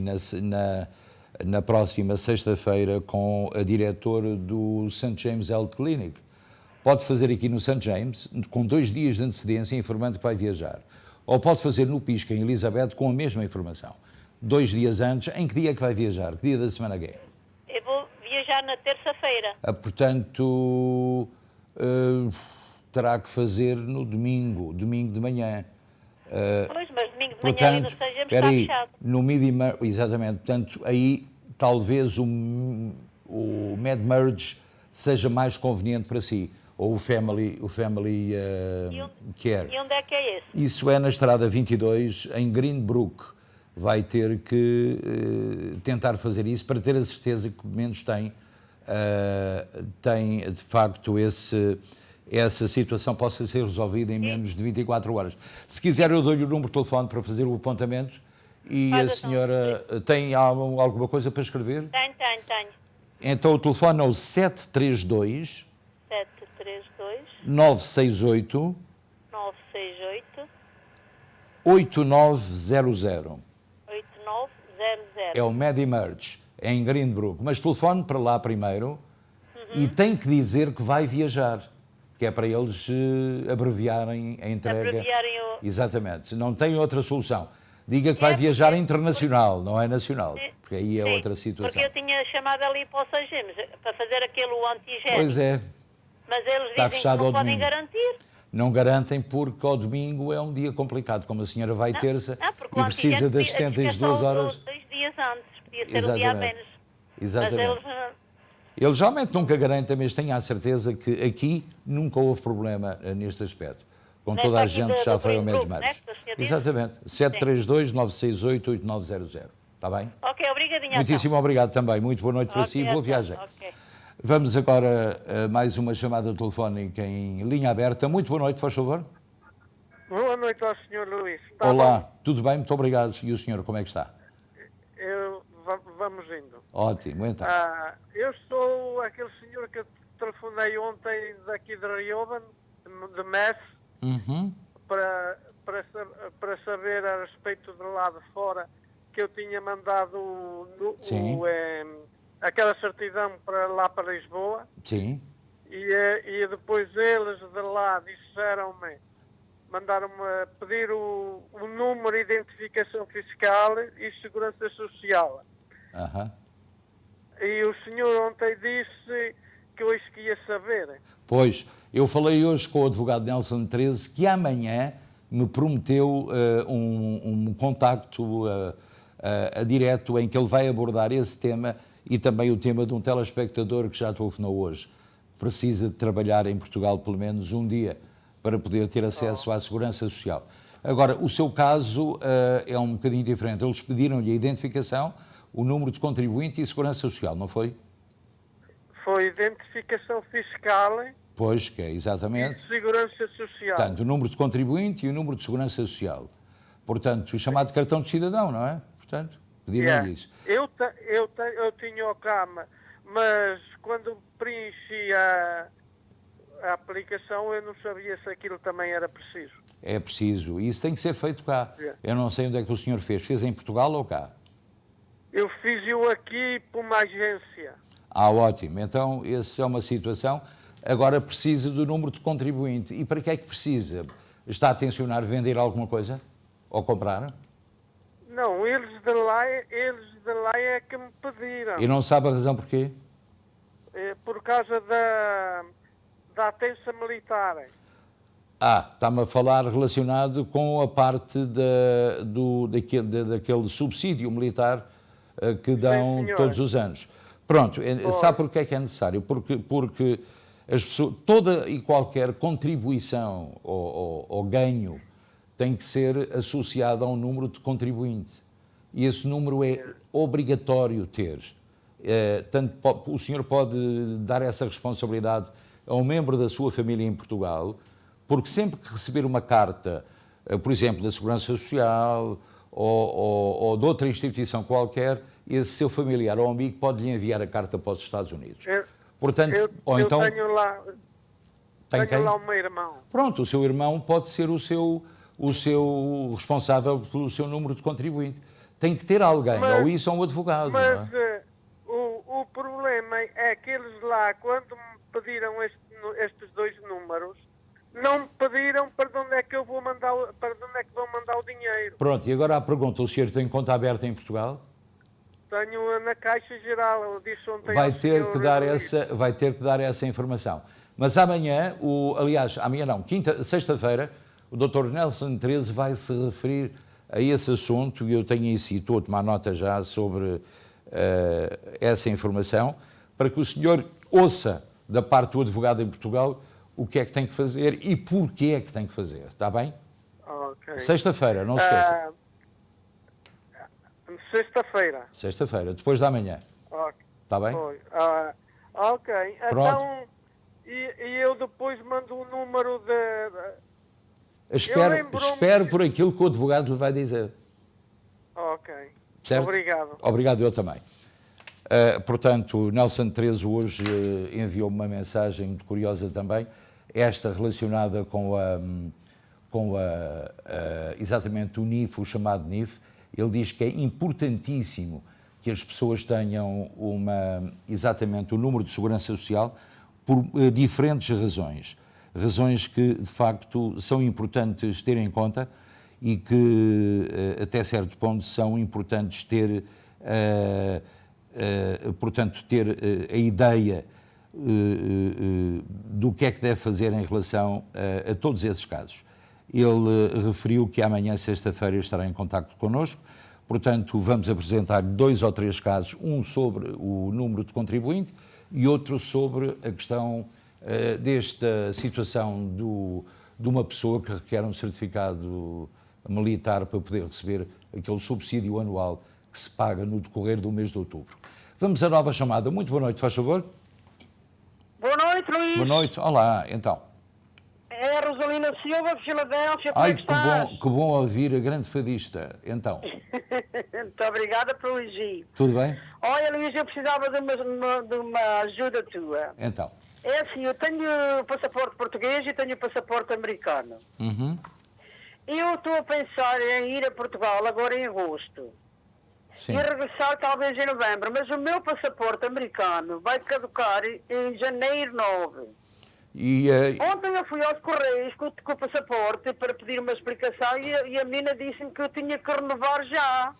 na próxima sexta-feira com a diretora do St. James Health Clinic. Pode fazer aqui no St. James, com 2 dias de antecedência, informando que vai viajar. Ou pode fazer no Pisca, em Elizabeth, com a mesma informação. 2 dias antes, em que dia é que vai viajar? Que dia da semana é? Eu vou viajar na terça-feira. Portanto, terá que fazer no domingo de manhã. Pois, mas domingo de manhã no St. James está fechado. No exatamente. Portanto, aí talvez o MedMerge seja mais conveniente para si. Ou o Family Care. E onde é que é esse? Isso é na Estrada 22, em Greenbrook. Vai ter que tentar fazer isso para ter a certeza que, pelo menos, tem de facto essa situação possa ser resolvida em menos de 24 horas. Se quiser, eu dou-lhe o número de telefone para fazer o apontamento. E a senhora tem alguma coisa para escrever? Tenho. Então o telefone é o 732 968 8900. É o MedMerge, é em Greenbrook. Mas telefone para lá primeiro e tem que dizer que vai viajar, que é para eles abreviarem a entrega. Exatamente, não tem outra solução. Diga que vai viajar internacional, não é nacional, porque aí é outra situação. Porque eu tinha chamado ali para o St. James para fazer aquele antigénico. Pois é. Mas eles dizem que não podem garantir. Não garantem porque ao domingo é um dia complicado, como a senhora vai terça e precisa das 72 horas. 2 dias antes, podia ser um dia a menos. Exatamente. Eles geralmente nunca garantem, mas tenho a certeza que aqui nunca houve problema neste aspecto. Com toda a gente que já foi ao MedMerge. Exatamente. 732-968-8900. Está bem? Ok, obrigadinha. Muitíssimo obrigado também. Muito boa noite para si e boa viagem. Vamos agora a mais uma chamada telefónica em linha aberta. Muito boa noite, faz favor. Boa noite ao Sr. Luís. Está Olá, bom? tudo bem? Muito obrigado. E o senhor, como é que está? Vamos indo. Ótimo, então. Eu sou aquele senhor que telefonei ontem daqui de Rioban, de Metz, para saber a respeito de lá de fora que eu tinha mandado aquela certidão para lá para Lisboa. Sim. E depois eles de lá disseram-me, mandaram-me pedir o número de identificação fiscal e segurança social. E o senhor ontem disse que hoje que ia saber. Pois, eu falei hoje com o advogado Nelson 13 que amanhã me prometeu um contacto a direto em que ele vai abordar esse tema e também o tema de um telespectador que já telefonou hoje. Precisa de trabalhar em Portugal pelo menos um dia para poder ter acesso à segurança social. Agora, o seu caso é um bocadinho diferente. Eles pediram-lhe a identificação, o número de contribuinte e segurança social, não foi? Foi identificação fiscal. Pois, que é exatamente. E segurança social. Portanto, o número de contribuinte e o número de segurança social. Portanto, o chamado cartão de cidadão, não é? Portanto, pediram-lhe isso. Eu tinha o CAM, mas quando preenchi a aplicação eu não sabia se aquilo também era preciso. É preciso. Isso tem que ser feito cá. Eu não sei onde é que o senhor fez. Fez em Portugal ou cá? Eu fiz-o aqui por uma agência. Ótimo. Então, essa é uma situação. Agora precisa do número de contribuinte. E para que é que precisa? Está a tencionar vender alguma coisa? Ou comprar? Não, eles de lá é que me pediram. E não sabe a razão porquê? Por causa da atenção militar. Está-me a falar relacionado com a parte daquele subsídio militar que dão todos os anos. Pronto, sabe porquê é que é necessário? Porque as pessoas, toda e qualquer contribuição ou ganho tem que ser associado a um número de contribuinte. E esse número é obrigatório ter. O senhor pode dar essa responsabilidade a um membro da sua família em Portugal, porque sempre que receber uma carta, por exemplo, da Segurança Social ou de outra instituição qualquer, esse seu familiar ou amigo pode lhe enviar a carta para os Estados Unidos. Portanto, eu tenho lá o meu irmão. Pronto, o seu irmão pode ser o seu responsável pelo seu número de contribuinte. Tem que ter alguém, ou isso ou um advogado. Mas não é? o problema é que eles lá, quando me pediram estes dois números, não me pediram para onde é que eu vou mandar, para onde é que vão mandar o dinheiro. Pronto, e agora a pergunta, o senhor tem conta aberta em Portugal? Tenho na Caixa Geral, eu disse ontem vai ter que dar essa informação. Mas amanhã, amanhã não, sexta-feira, o Dr. Nelson 13 vai se referir a esse assunto e eu tenho isso e estou a tomar nota já sobre essa informação, para que o senhor ouça da parte do advogado em Portugal o que é que tem que fazer e porquê é que tem que fazer, está bem? Okay. Sexta-feira, não se esqueça. Sexta-feira, depois da manhã. Está bem? Ok, pronto. Então, e eu depois mando o número de... Espero por aquilo que o advogado lhe vai dizer. Ok. Certo? Obrigado. Obrigado, eu também. Portanto, Nelson 13 hoje enviou uma mensagem muito curiosa também, esta relacionada com exatamente o NIF, o chamado NIF. Ele diz que é importantíssimo que as pessoas tenham exatamente o número de segurança social por diferentes razões. Razões que, de facto, são importantes ter em conta e que, até certo ponto, são importantes ter, ter a ideia do que é que deve fazer em relação a todos esses casos. Ele referiu que amanhã, sexta-feira, estará em contacto connosco, portanto, vamos apresentar 2 ou 3 casos, um sobre o número de contribuinte e outro sobre a questão desta situação de uma pessoa que requer um certificado militar para poder receber aquele subsídio anual que se paga no decorrer do mês de outubro. Vamos à nova chamada. Muito boa noite, faz favor. Boa noite, Luís. Boa noite. Olá, então. É a Rosalina Silva de Filadélfia, como Ai, é que estás? que bom ouvir a grande fadista. Então, Muito obrigada pelo elogio. tudo bem? Olha, Luís, eu precisava de uma ajuda tua. Então. É assim, eu tenho o passaporte português e tenho o passaporte americano. Uhum. Eu estou a pensar em ir a Portugal agora em agosto. Sim. E regressar talvez em novembro. Mas o meu passaporte americano vai caducar em janeiro 9. E, Ontem eu fui aos Correios com o passaporte para pedir uma explicação e a mina disse-me que eu tinha que renovar já.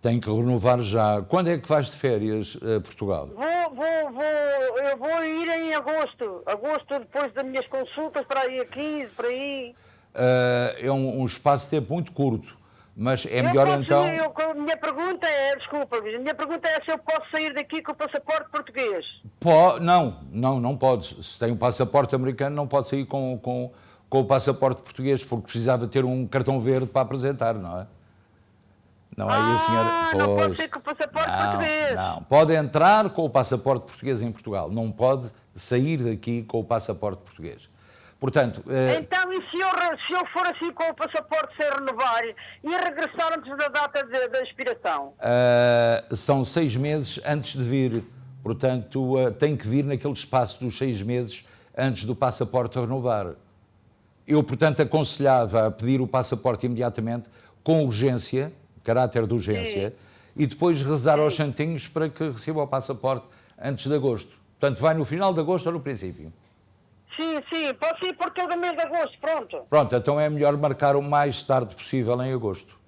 tem que renovar já. Quando é que vais de férias a Portugal? Eu vou ir em agosto. Agosto, depois das minhas consultas, para aí a 15, para aí. É um espaço de tempo muito curto, mas é melhor então... A minha pergunta é, desculpa, Luís, a minha pergunta é se eu posso sair daqui com o passaporte português. Não pode. Se tem um passaporte americano, não pode sair com o passaporte português, porque precisava ter um cartão verde para apresentar, não é? Não é aí, senhora? Não pode ser com o passaporte português. Não, pode entrar com o passaporte português em Portugal, não pode sair daqui com o passaporte português. Portanto... Então, e se eu for assim com o passaporte sem renovar e regressar antes da data da expiração? São 6 meses antes de vir. Portanto, tem que vir naquele espaço dos 6 meses antes do passaporte renovar. Eu, portanto, aconselhava a pedir o passaporte imediatamente, com urgência, caráter de urgência, e depois rezar aos santinhos para que receba o passaporte antes de agosto. Portanto, vai no final de agosto ou no princípio? Sim, posso ir por todo o mês de agosto, pronto. Pronto, então é melhor marcar o mais tarde possível em agosto.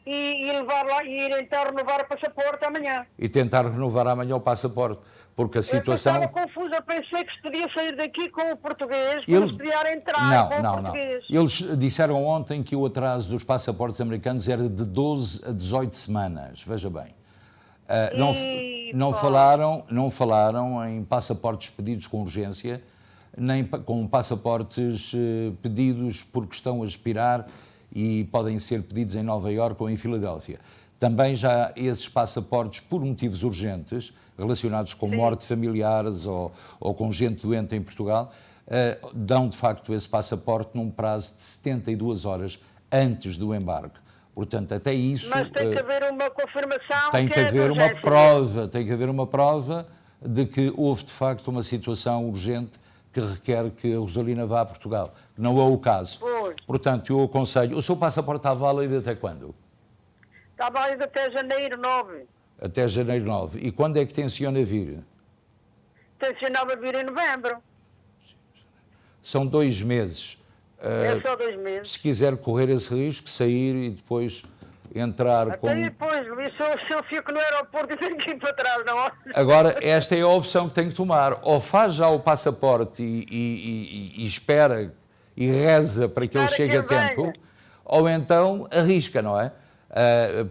E levar lá, e ir então renovar o passaporte amanhã. E tentar renovar amanhã o passaporte, porque a situação... Eu estava confusa, pensei que se podia sair daqui com o português, como se podia entrar com o português. Eles disseram ontem que o atraso dos passaportes americanos era de 12 a 18 semanas, veja bem. Não falaram em passaportes pedidos com urgência, nem com passaportes pedidos porque estão a expirar e podem ser pedidos em Nova Iorque ou em Filadélfia. Também já esses passaportes, por motivos urgentes, relacionados com morte familiares ou com gente doente em Portugal, dão de facto esse passaporte num prazo de 72 horas antes do embarque. Portanto, até isso... Mas tem que haver uma confirmação. Tem que haver uma prova de que houve de facto uma situação urgente que requer que a Rosalina vá a Portugal. Não é o caso. Pois. Portanto, eu aconselho... O seu passaporte está válido até quando? Está válido até janeiro 9. Até janeiro 9. E quando é que tenciona vir? Tencionava vir em novembro. São 2 meses. É só 2 meses. Se quiser correr esse risco, sair e depois entrar com... Até depois, se eu fico no aeroporto e tenho que ir para trás, não é? Agora, esta é a opção que tem que tomar. Ou faz já o passaporte e espera e reza para que ele chegue a tempo, ou então arrisca, não é?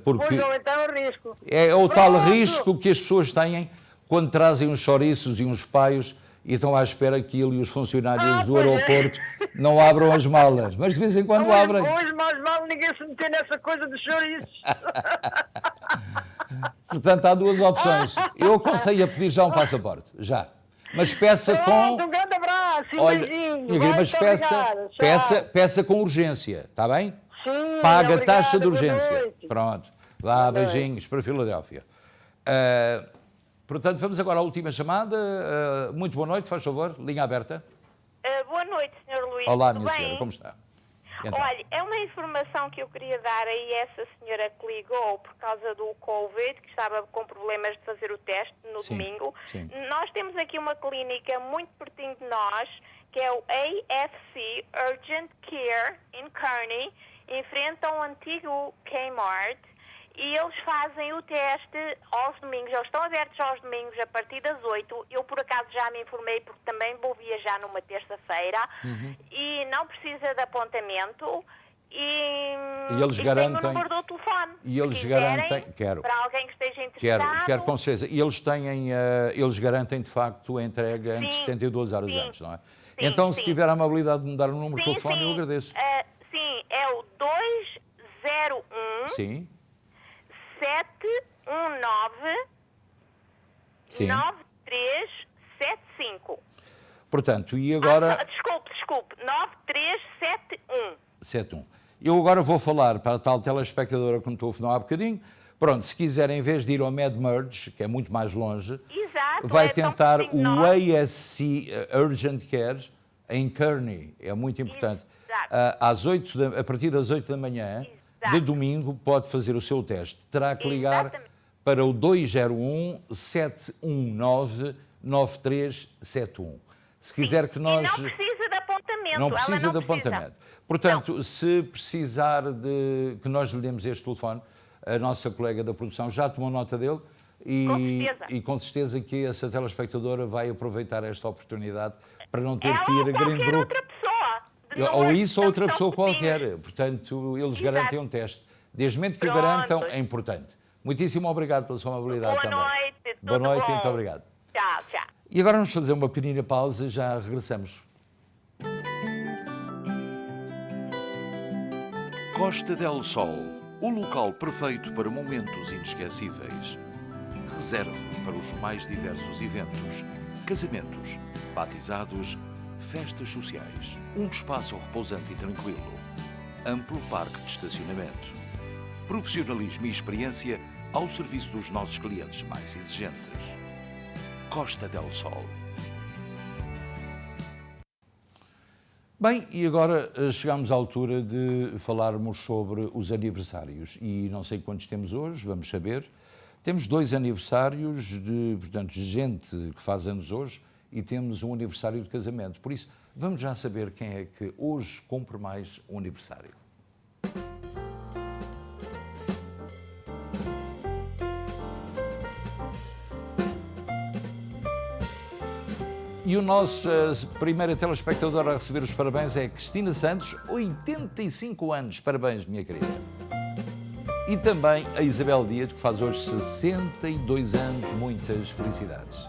Porque pois, ou então arrisco. É o tal risco que as pessoas têm quando trazem uns chouriços e uns paios e estão à espera que ele e os funcionários do aeroporto não abram as malas. Mas de vez em quando abrem. Hoje mais vale ninguém se meter nessa coisa dos chouriços. Portanto, há 2 opções. Eu aconselho a pedir já um passaporte, já. Mas peça com... Um grande abraço e olha, beijinho. mas peça com urgência, está bem? Sim, paga obrigada, taxa de urgência. Pronto. Vá, beijinhos para Filadélfia. Portanto, vamos agora à última chamada. Muito boa noite, faz favor. Linha aberta. Boa noite, Sr. Luís. Olá, tudo minha bem? senhora, como está? Então. Olha, é uma informação que eu queria dar a essa senhora que ligou por causa do Covid, que estava com problemas de fazer o teste no domingo. Sim. Nós temos aqui uma clínica muito pertinho de nós, que é o AFC Urgent Care in Kearney, em frente ao antigo Kmart, e eles fazem o teste aos domingos. Eles estão abertos aos domingos a partir das 8. Eu, por acaso, já me informei porque também vou viajar numa terça-feira e não precisa de apontamento. E eles garantem... tem o número do telefone. E eles garantem... Quero. Para alguém que esteja interessado. Quero com certeza. E eles garantem, de facto, a entrega antes de 72 horas antes, não é? Sim, então, se tiver a amabilidade de me dar o número de telefone, eu agradeço. Sim, é o 201... Sim. 719 Sim. 9375. Portanto, e agora... Desculpe, 9371. 71. Eu agora vou falar para a tal telespectadora que me estou a falar há bocadinho. Pronto, se quiserem, em vez de ir ao MedMerge, que é muito mais longe, vai tentar o ASC Urgent Care em Kearney. É muito importante. A partir das 8 da manhã, de domingo, pode fazer o seu teste. Terá que ligar para o 201-719-9371. Se quiser que nós... E não precisa de apontamento. Não precisa de apontamento. Portanto, se precisar de que nós lhe demos este telefone, a nossa colega da produção já tomou nota dele e com certeza que essa telespectadora vai aproveitar esta oportunidade para não ter que ir a Greenbrook. Ou isso ou outra pessoa qualquer. Portanto, eles garantem um teste. Desde momento que o garantam, é importante. Muitíssimo obrigado pela sua amabilidade também. Boa noite, muito obrigado. Tchau. E agora vamos fazer uma pequenina pausa, já regressamos. Costa del Sol, o local perfeito para momentos inesquecíveis. Reserve para os mais diversos eventos, casamentos, batizados, festas sociais. Um espaço repousante e tranquilo. Amplo parque de estacionamento. Profissionalismo e experiência ao serviço dos nossos clientes mais exigentes. Costa del Sol. Bem, e agora chegamos à altura de falarmos sobre os aniversários. E não sei quantos temos hoje, vamos saber. Temos 2 aniversários de gente que faz anos hoje e temos um aniversário de casamento. Por isso, vamos já saber quem é que hoje cumpre mais um aniversário. E o nosso primeira telespectadora a receber os parabéns é Cristina Santos, 85 anos. Parabéns, minha querida. E também a Isabel Dias, que faz hoje 62 anos. Muitas felicidades.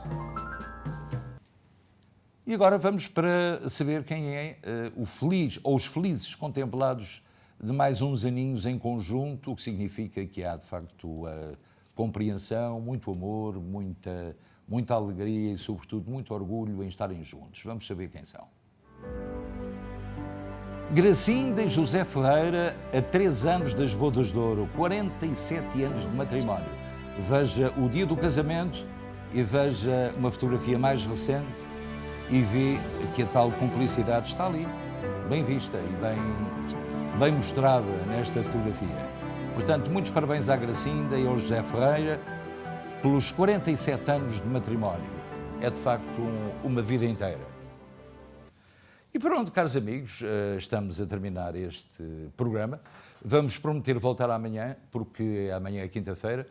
E agora vamos para saber quem é o feliz ou os felizes contemplados de mais uns aninhos em conjunto, o que significa que há, de facto, a compreensão, muito amor, muita alegria e, sobretudo, muito orgulho em estarem juntos. Vamos saber quem são. Gracinda e José Ferreira, a 3 anos das bodas de ouro, 47 anos de matrimónio. Veja o dia do casamento e veja uma fotografia mais recente e vê que a tal cumplicidade está ali, bem vista e bem mostrada nesta fotografia. Portanto, muitos parabéns à Gracinda e ao José Ferreira pelos 47 anos de matrimónio. É, de facto, uma vida inteira. E pronto, caros amigos, estamos a terminar este programa. Vamos prometer voltar amanhã, porque amanhã é quinta-feira.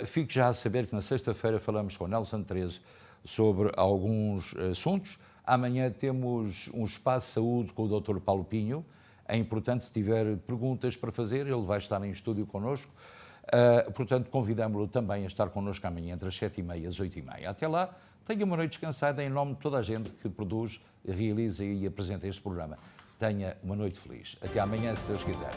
Fique já a saber que na sexta-feira falamos com Nelson Terezo sobre alguns assuntos. Amanhã temos um espaço de saúde com o Dr. Paulo Pinho. É importante, se tiver perguntas para fazer, ele vai estar em estúdio connosco. Portanto, convidamos-lo também a estar connosco amanhã entre as 7h30 e as 8h30. Até lá, tenha uma noite descansada em nome de toda a gente que produz, realiza e apresenta este programa. Tenha uma noite feliz. Até amanhã, se Deus quiser.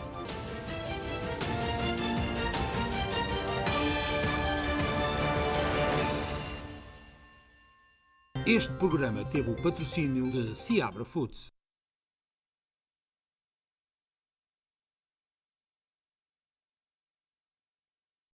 Este programa teve o patrocínio de Seabra Foods.